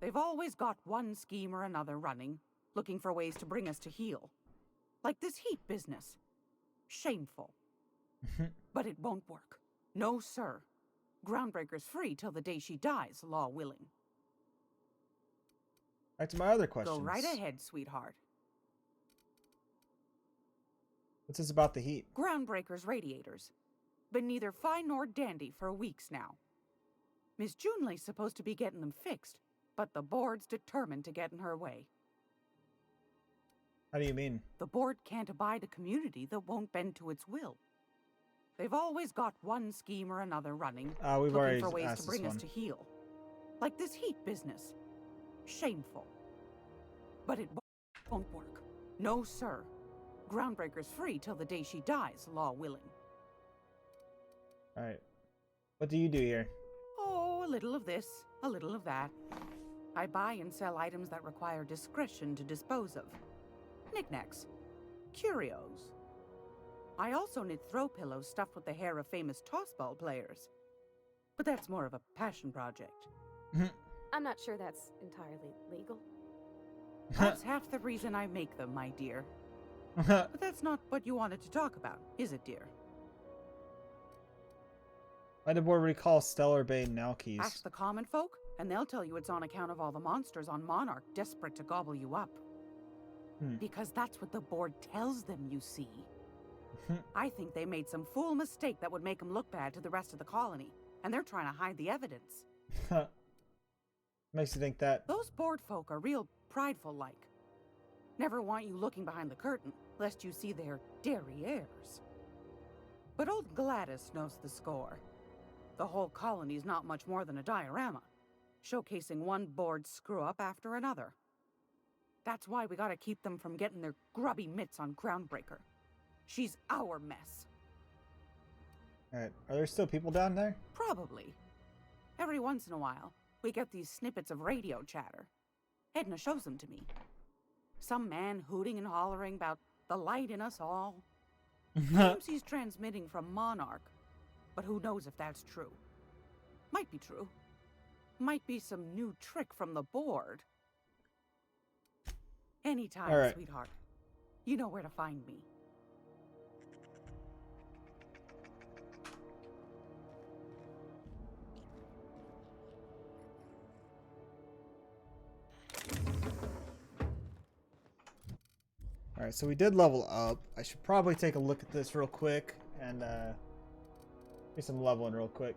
They've always got one scheme or another running, looking for ways to bring us to heel. Like this heat business. Shameful. But it won't work. No, sir. Groundbreaker's free till the day she dies, law willing. Back to my other questions. Go right ahead, sweetheart. What's this about the heat? Groundbreaker's radiators. Been neither fine nor dandy for weeks now. Miss Junley's supposed to be getting them fixed, but the board's determined to get in her way. How do you mean? The board can't abide a community that won't bend to its will. They've always got one scheme or another running, We've already looking for ways asked to bring this us to heel. Like this heat business. Shameful. But it won't work. No, sir. Groundbreaker's free till the day she dies, law willing. Alright. What do you do here? Oh, a little of this, a little of that. I buy and sell items that require discretion to dispose of. Knickknacks. Curios. I also knit throw pillows stuffed with the hair of famous tossball players. But that's more of a passion project. I'm not sure that's entirely legal. That's half the reason I make them, my dear. But that's not what you wanted to talk about, is it, dear? Why did board recall Stellar Bay Nalkeys? Ask the common folk, and they'll tell you it's on account of all the monsters on Monarch desperate to gobble you up. Because that's what the board tells them, you see. I think they made some fool mistake that would make them look bad to the rest of the colony, and they're trying to hide the evidence. Makes you think that. Those board folk are real prideful-like. Never want you looking behind the curtain, lest you see their derrieres. But old Gladys knows the score. The whole colony's not much more than a diorama, showcasing one board screw-up after another. That's why we gotta keep them from getting their grubby mitts on Groundbreaker. She's our mess. Alright, are there still people down there? Probably. Every once in a while, we get these snippets of radio chatter. Edna shows them to me. Some man hooting and hollering about the light in us all. Claims he's transmitting from Monarch, but who knows if that's true. Might be true. Might be some new trick from the board. Anytime, sweetheart. You know where to find me. Alright, so we did level up. I should probably take a look at this real quick and do some leveling real quick.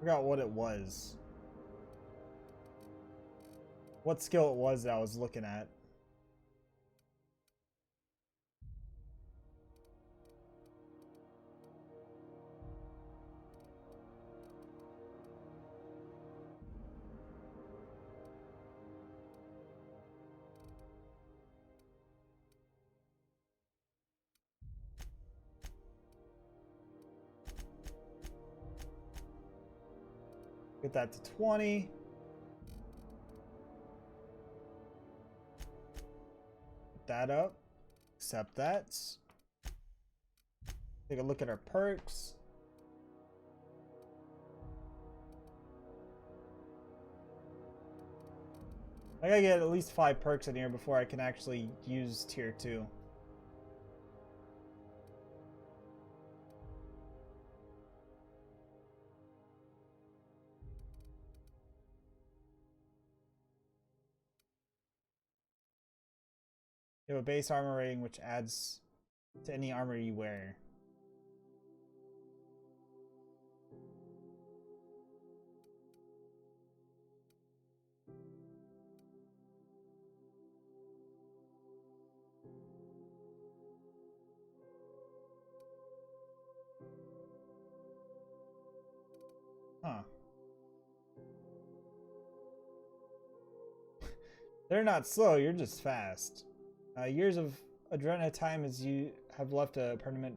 Forgot what it was. What skill it was that I was looking at. Get that to 20. Put that up. Accept that. Take a look at our perks. I gotta get at least 5 perks in here before I can actually use tier 2. You have a base armor rating which adds to any armor you wear. Huh. They're not slow, you're just fast. Years of Adrena time as you have left a permanent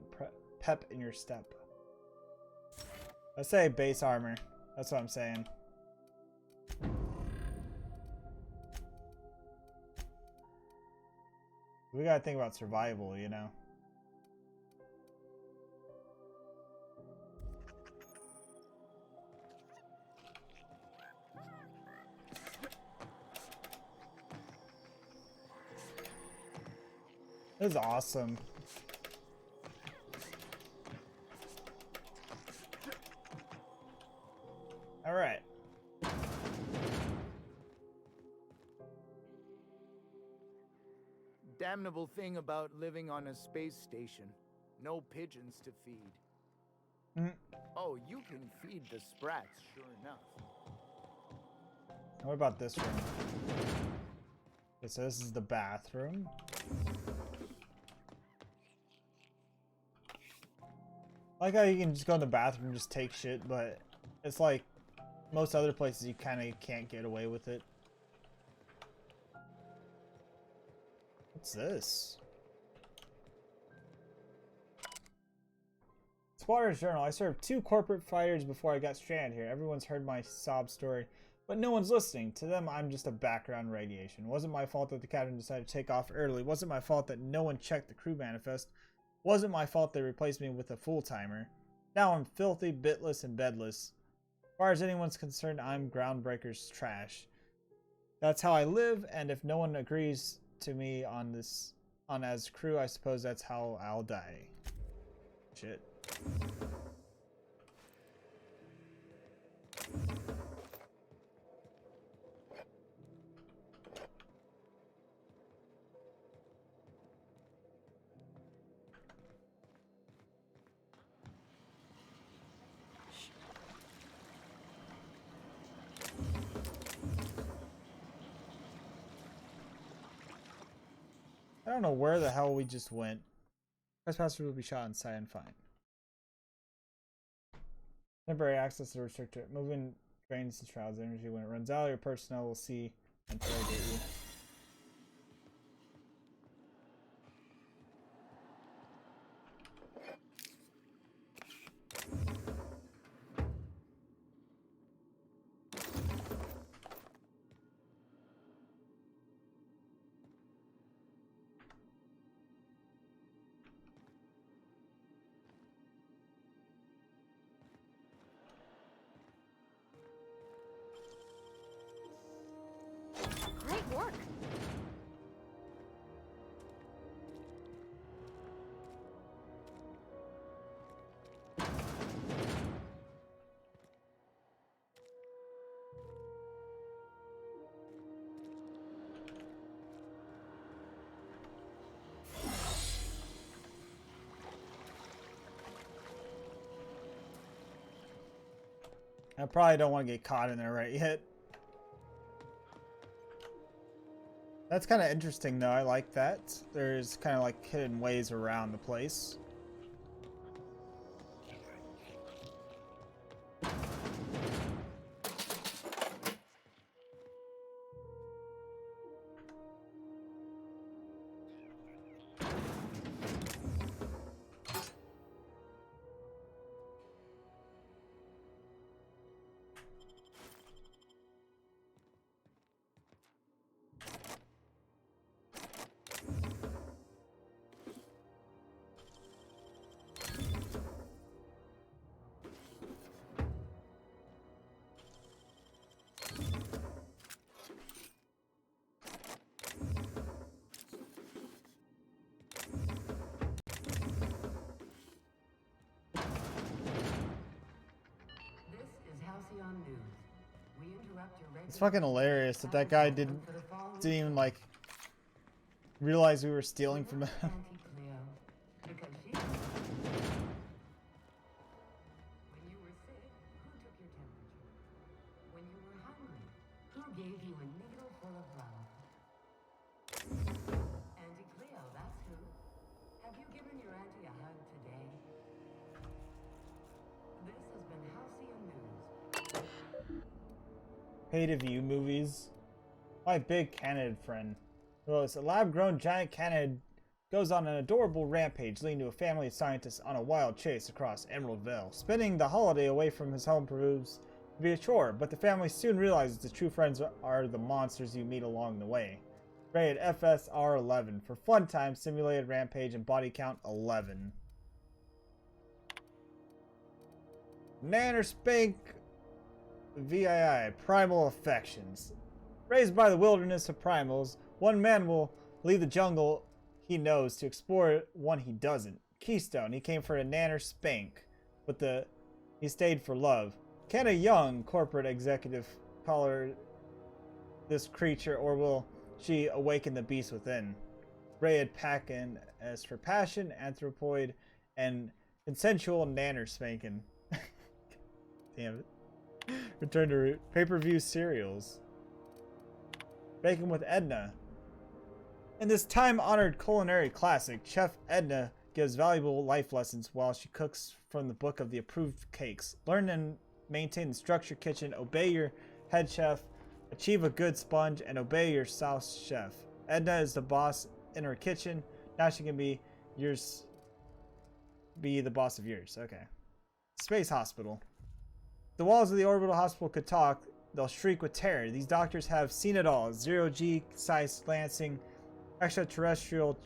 pep in your step. I say base armor. That's what I'm saying. We gotta think about survival, you know. This is awesome. All right. Damnable thing about living on a space station. No pigeons to feed. Oh, you can feed the sprats, sure enough. What about this room? Okay, so this is the bathroom. I like how you can just go in the bathroom and just take shit, but it's like most other places you kind of can't get away with it. What's this? Squatter's Journal. I served 2 corporate fighters before I got stranded here. Everyone's heard my sob story, but no one's listening. To them, I'm just a background radiation. Wasn't my fault that the captain decided to take off early. Wasn't my fault that no one checked the crew manifest. Wasn't my fault they replaced me with a full-timer. Now I'm filthy, bitless, and bedless. As far as anyone's concerned, I'm Groundbreaker's trash. That's how I live, and if no one agrees to me on this, as crew, I suppose that's how I'll die. Shit. I don't know where the hell we just went. Trespassers will be shot inside and fine. Temporary access to restrictor. Moving drains the shroud's energy. When it runs out, your personnel will see and interrogate you. Great work. I probably don't want to get caught in there right yet. That's kind of interesting though, I like that. There's kind of like hidden ways around the place. It's fucking hilarious that that guy didn't even like realize we were stealing from him. Pay to view movies. My big canid friend. Well, it's a lab-grown giant canid goes on an adorable rampage leading to a family of scientists on a wild chase across Emerald Vale. Spending the holiday away from his home proves to be a chore, but the family soon realizes the true friends are the monsters you meet along the way. Rated FSR 11 for fun time, simulated rampage, and body count 11. Nanner Spank VII Primal Affections. Raised by the wilderness of primals, one man will leave the jungle he knows to explore one he doesn't. Keystone, he came for a Nanner Spank, but he stayed for love. Can a young corporate executive collar this creature, or will she awaken the beast within? Rated Packin as for passion, anthropoid, and consensual Nanner Spankin. Damn it. Return to root. Pay-per-view serials. Baking with Edna. In this time-honored culinary classic, Chef Edna gives valuable life lessons while she cooks from the book of the approved cakes. Learn and maintain the structured kitchen, obey your head chef, achieve a good sponge, and obey your sous chef. Edna is the boss in her kitchen. Now she can be the boss of yours. Okay. Space Hospital. The walls of the orbital hospital could talk. They'll shriek with terror. These doctors have seen it all. Zero-G size lancing, extraterrestrial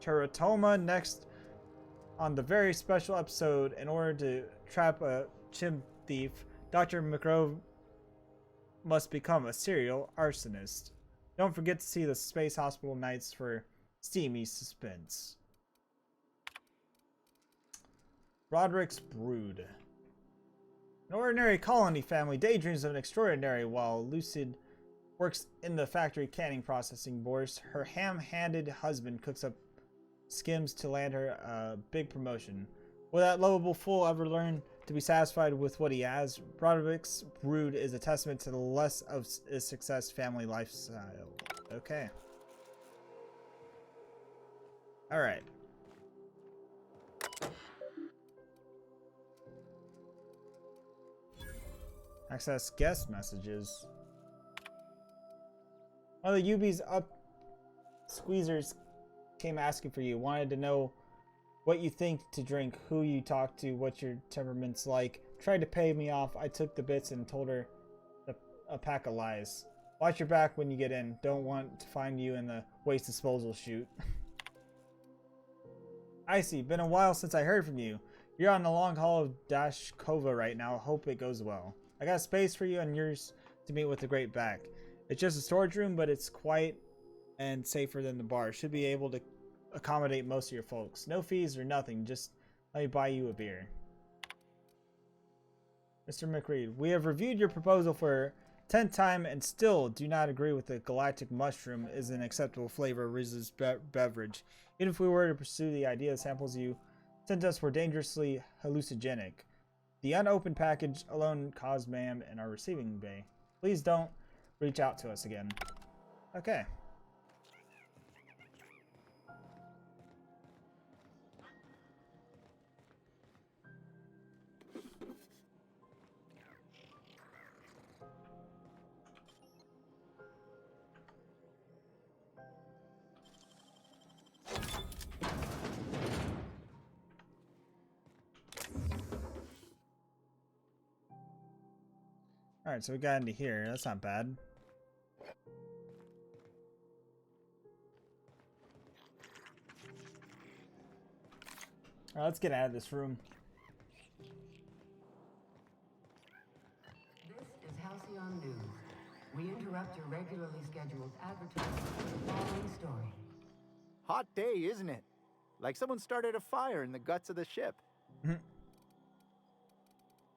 teratoma. Next on the very special episode, in order to trap a chimp thief, Dr. McGrove must become a serial arsonist. Don't forget to see the Space Hospital Nights for steamy suspense. Roderick's Brood. An ordinary colony family daydreams of an extraordinary while Lucid works in the factory canning processing boards. Her ham-handed husband cooks up skims to land her a big promotion. Will that lovable fool ever learn to be satisfied with what he has? Roderick's Brood is a testament to the less of a success family lifestyle. Okay. Alright. Access guest messages. One of the UB's up squeezers came asking for you. Wanted to know what you think to drink, who you talk to, what your temperament's like. Tried to pay me off. I took the bits and told her a pack of lies. Watch your back when you get in. Don't want to find you in the waste disposal chute. Icy, been a while since I heard from you. You're on the long haul of Dashkova right now. Hope it goes well. I got space for you and yours to meet with the Great Back. It's just a storage room, but it's quiet and safer than the bar. Should be able to accommodate most of your folks. No fees or nothing. Just let me buy you a beer. Mr. McReed, we have reviewed your proposal for 10th time and still do not agree with the galactic mushroom is an acceptable flavor of Riz's beverage. Even if we were to pursue the idea, the samples you sent us were dangerously hallucinogenic. The unopened package alone caused mayhem in our receiving bay. Please don't reach out to us again. Okay. Alright, so we got into here. That's not bad. Alright, let's get out of this room. This is Halcyon News. We interrupt your regularly scheduled advertisement for the following story. Hot day, isn't it? Like someone started a fire in the guts of the ship.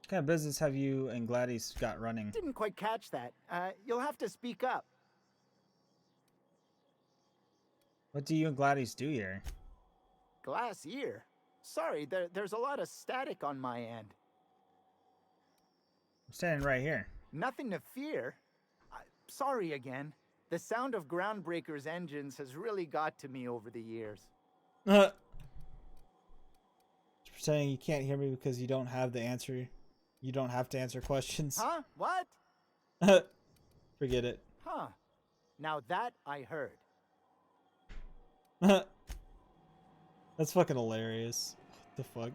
What kind of business have you and Gladys got running? Didn't quite catch that. You'll have to speak up. What do you and Gladys do here? Glass ear? Sorry, there's a lot of static on my end. I'm standing right here. Nothing to fear. Sorry again. The sound of Groundbreaker's engines has really got to me over the years. Just pretending you can't hear me because you don't have the answer. You don't have to answer questions. Huh? What? Forget it. Huh. Now that I heard. That's fucking hilarious. What the fuck?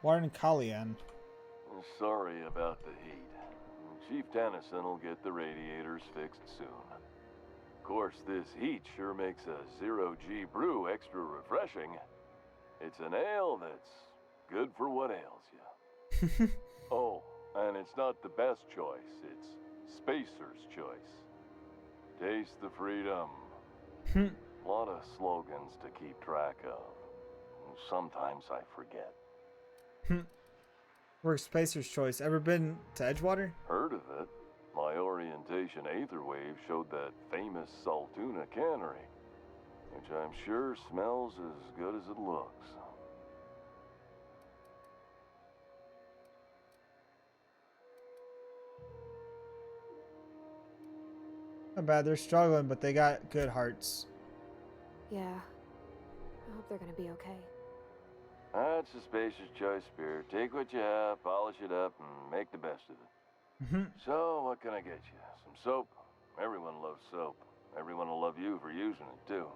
Warren Kallian. Sorry about the heat. Chief Tennyson will get the radiators fixed soon. Of course, this heat sure makes a 0G brew extra refreshing. It's an ale that's good for what ails you. Oh, and it's not the best choice. It's Spacer's choice. Taste the freedom. A lot of slogans to keep track of. Sometimes I forget. Works Spacer's choice. Ever been to Edgewater? Heard of it. My orientation Aetherwave showed that famous Saltuna cannery, which I'm sure smells as good as it looks. Not bad. They're struggling, but they got good hearts. Yeah. I hope they're gonna be okay. That's a Spacer's choice beer. Take what you have, polish it up, and make the best of it. So, what can I get you? Some soap? Everyone loves soap. Everyone will love you for using it, too.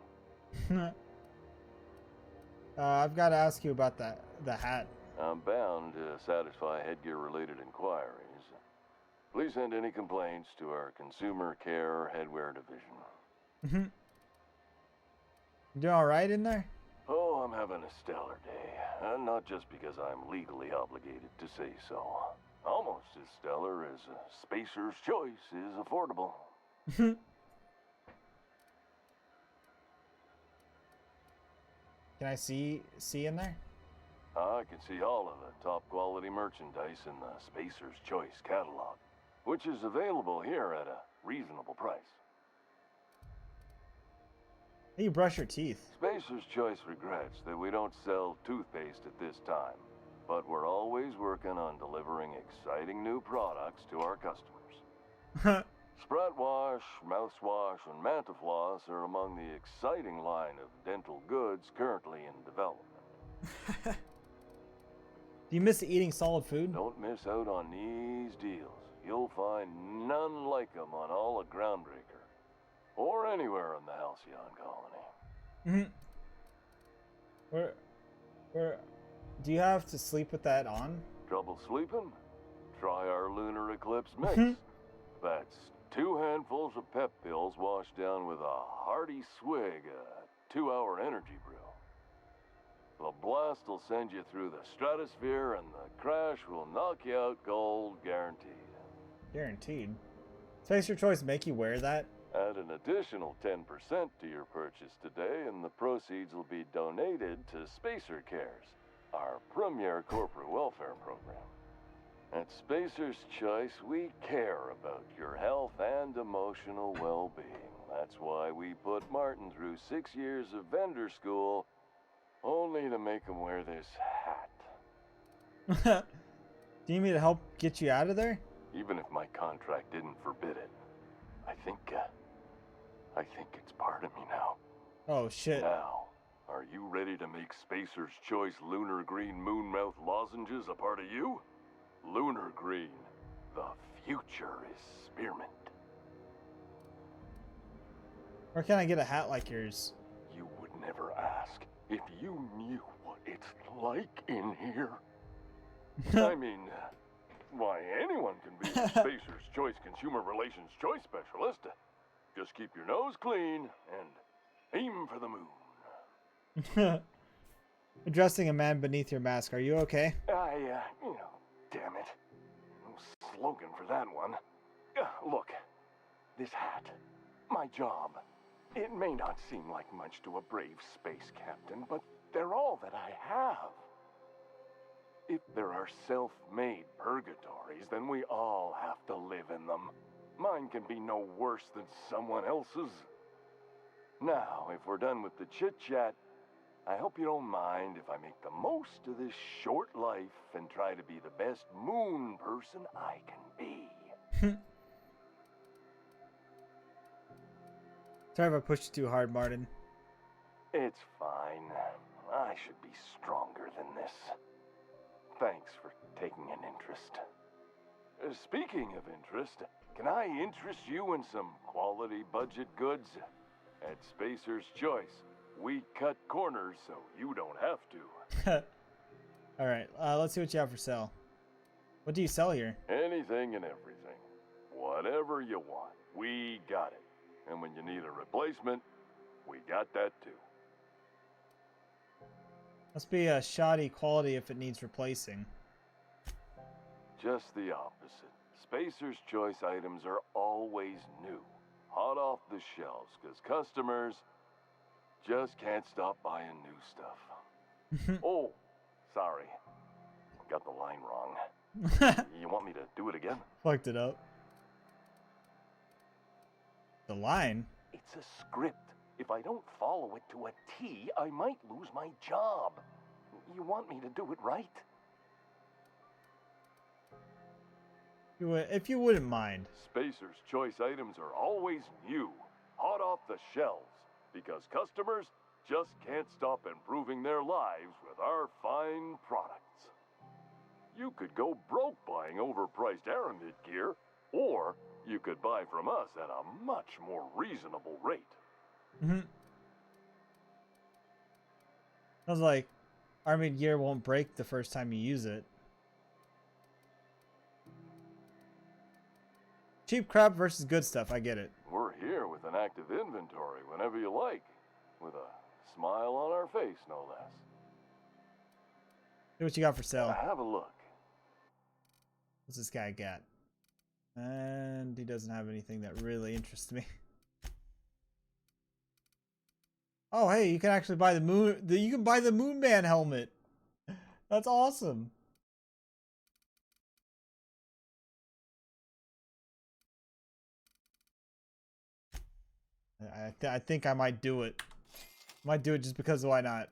I've got to ask you about the hat. I'm bound to satisfy headgear-related inquiries. Please send any complaints to our Consumer Care Headwear Division. You doing alright in there? Oh, I'm having a stellar day. And not just because I'm legally obligated to say so. Almost as stellar as a Spacer's choice is affordable. Can I see in there? I can see all of the top quality merchandise in the Spacer's Choice catalog, which is available here at a reasonable price. How you brush your teeth? Spacer's Choice regrets that we don't sell toothpaste at this time, but we're always working on delivering exciting new products to our customers. Sprat Wash, Mouthwash, and Mantafloss are among the exciting line of dental goods currently in development. Do you miss eating solid food? Don't miss out on these deals. You'll find none like them on all of Groundbreaker, or anywhere in the Halcyon Colony. Where do you have to sleep with that on? Trouble sleeping? Try our Lunar Eclipse mix. That's 2 handfuls of pep pills washed down with a hearty swig of 2-hour energy brew. The blast will send you through the stratosphere, and the crash will knock you out cold, guaranteed. Guaranteed. Spacer Choice make you wear that? Add an additional 10% to your purchase today, and the proceeds will be donated to Spacer Cares, our premier corporate welfare program. At Spacer's Choice, we care about your health and emotional well-being. That's why we put Martin through 6 years of vendor school, only to make him wear this hat. Do you need me to help get you out of there? Even if my contract didn't forbid it, I think it's part of me now. Oh shit. Now, are you ready to make Spacer's Choice Lunar Green Moonmouth lozenges a part of you? Lunar Green, the future is spearmint. Where can I get a hat like yours? You would never ask if you knew what it's like in here. I mean, why, anyone can be a Spacer's Choice Consumer Relations Choice Specialist. Just keep your nose clean and aim for the moon. Addressing a man beneath your mask, are you okay? Damn it. No slogan for that one. Look, this hat, my job, it may not seem like much to a brave space captain, but they're all that I have. If there are self-made purgatories, then we all have to live in them. Mine can be no worse than someone else's. Now, if we're done with the chit-chat, I hope you don't mind if I make the most of this short life and try to be the best moon person I can be. Sorry if I pushed you too hard, Martin. It's fine. I should be stronger than this. Thanks for taking an interest. Speaking of interest, can I interest you in some quality budget goods? At Spacer's Choice, we cut corners so you don't have to. Alright, let's see what you have for sale. What do you sell here? Anything and everything. Whatever you want, we got it. And when you need a replacement, we got that too. Must be a shoddy quality if it needs replacing. Just the opposite. Spacer's Choice items are always new, hot off the shelves, because customers just can't stop buying new stuff. Oh, sorry. Got the line wrong. You want me to do it again? Fucked it up. The line? It's a script. If I don't follow it to a T, I might lose my job. You want me to do it right? If you wouldn't mind. Spacer's Choice items are always new, hot off the shelves, because customers just can't stop improving their lives with our fine products. You could go broke buying overpriced Aramid gear, or you could buy from us at a much more reasonable rate. Sounds like Armored gear won't break the first time you use it. Cheap crap versus good stuff, I get it. We're here with an active inventory whenever you like, with a smile on our face, no less. See what you got for sale. Have a look. What's this guy got? And he doesn't have anything that really interests me. Oh, hey, you can actually buy the moon. You can buy the Moon Man helmet. That's awesome. I think I might do it. Might do it just because why not?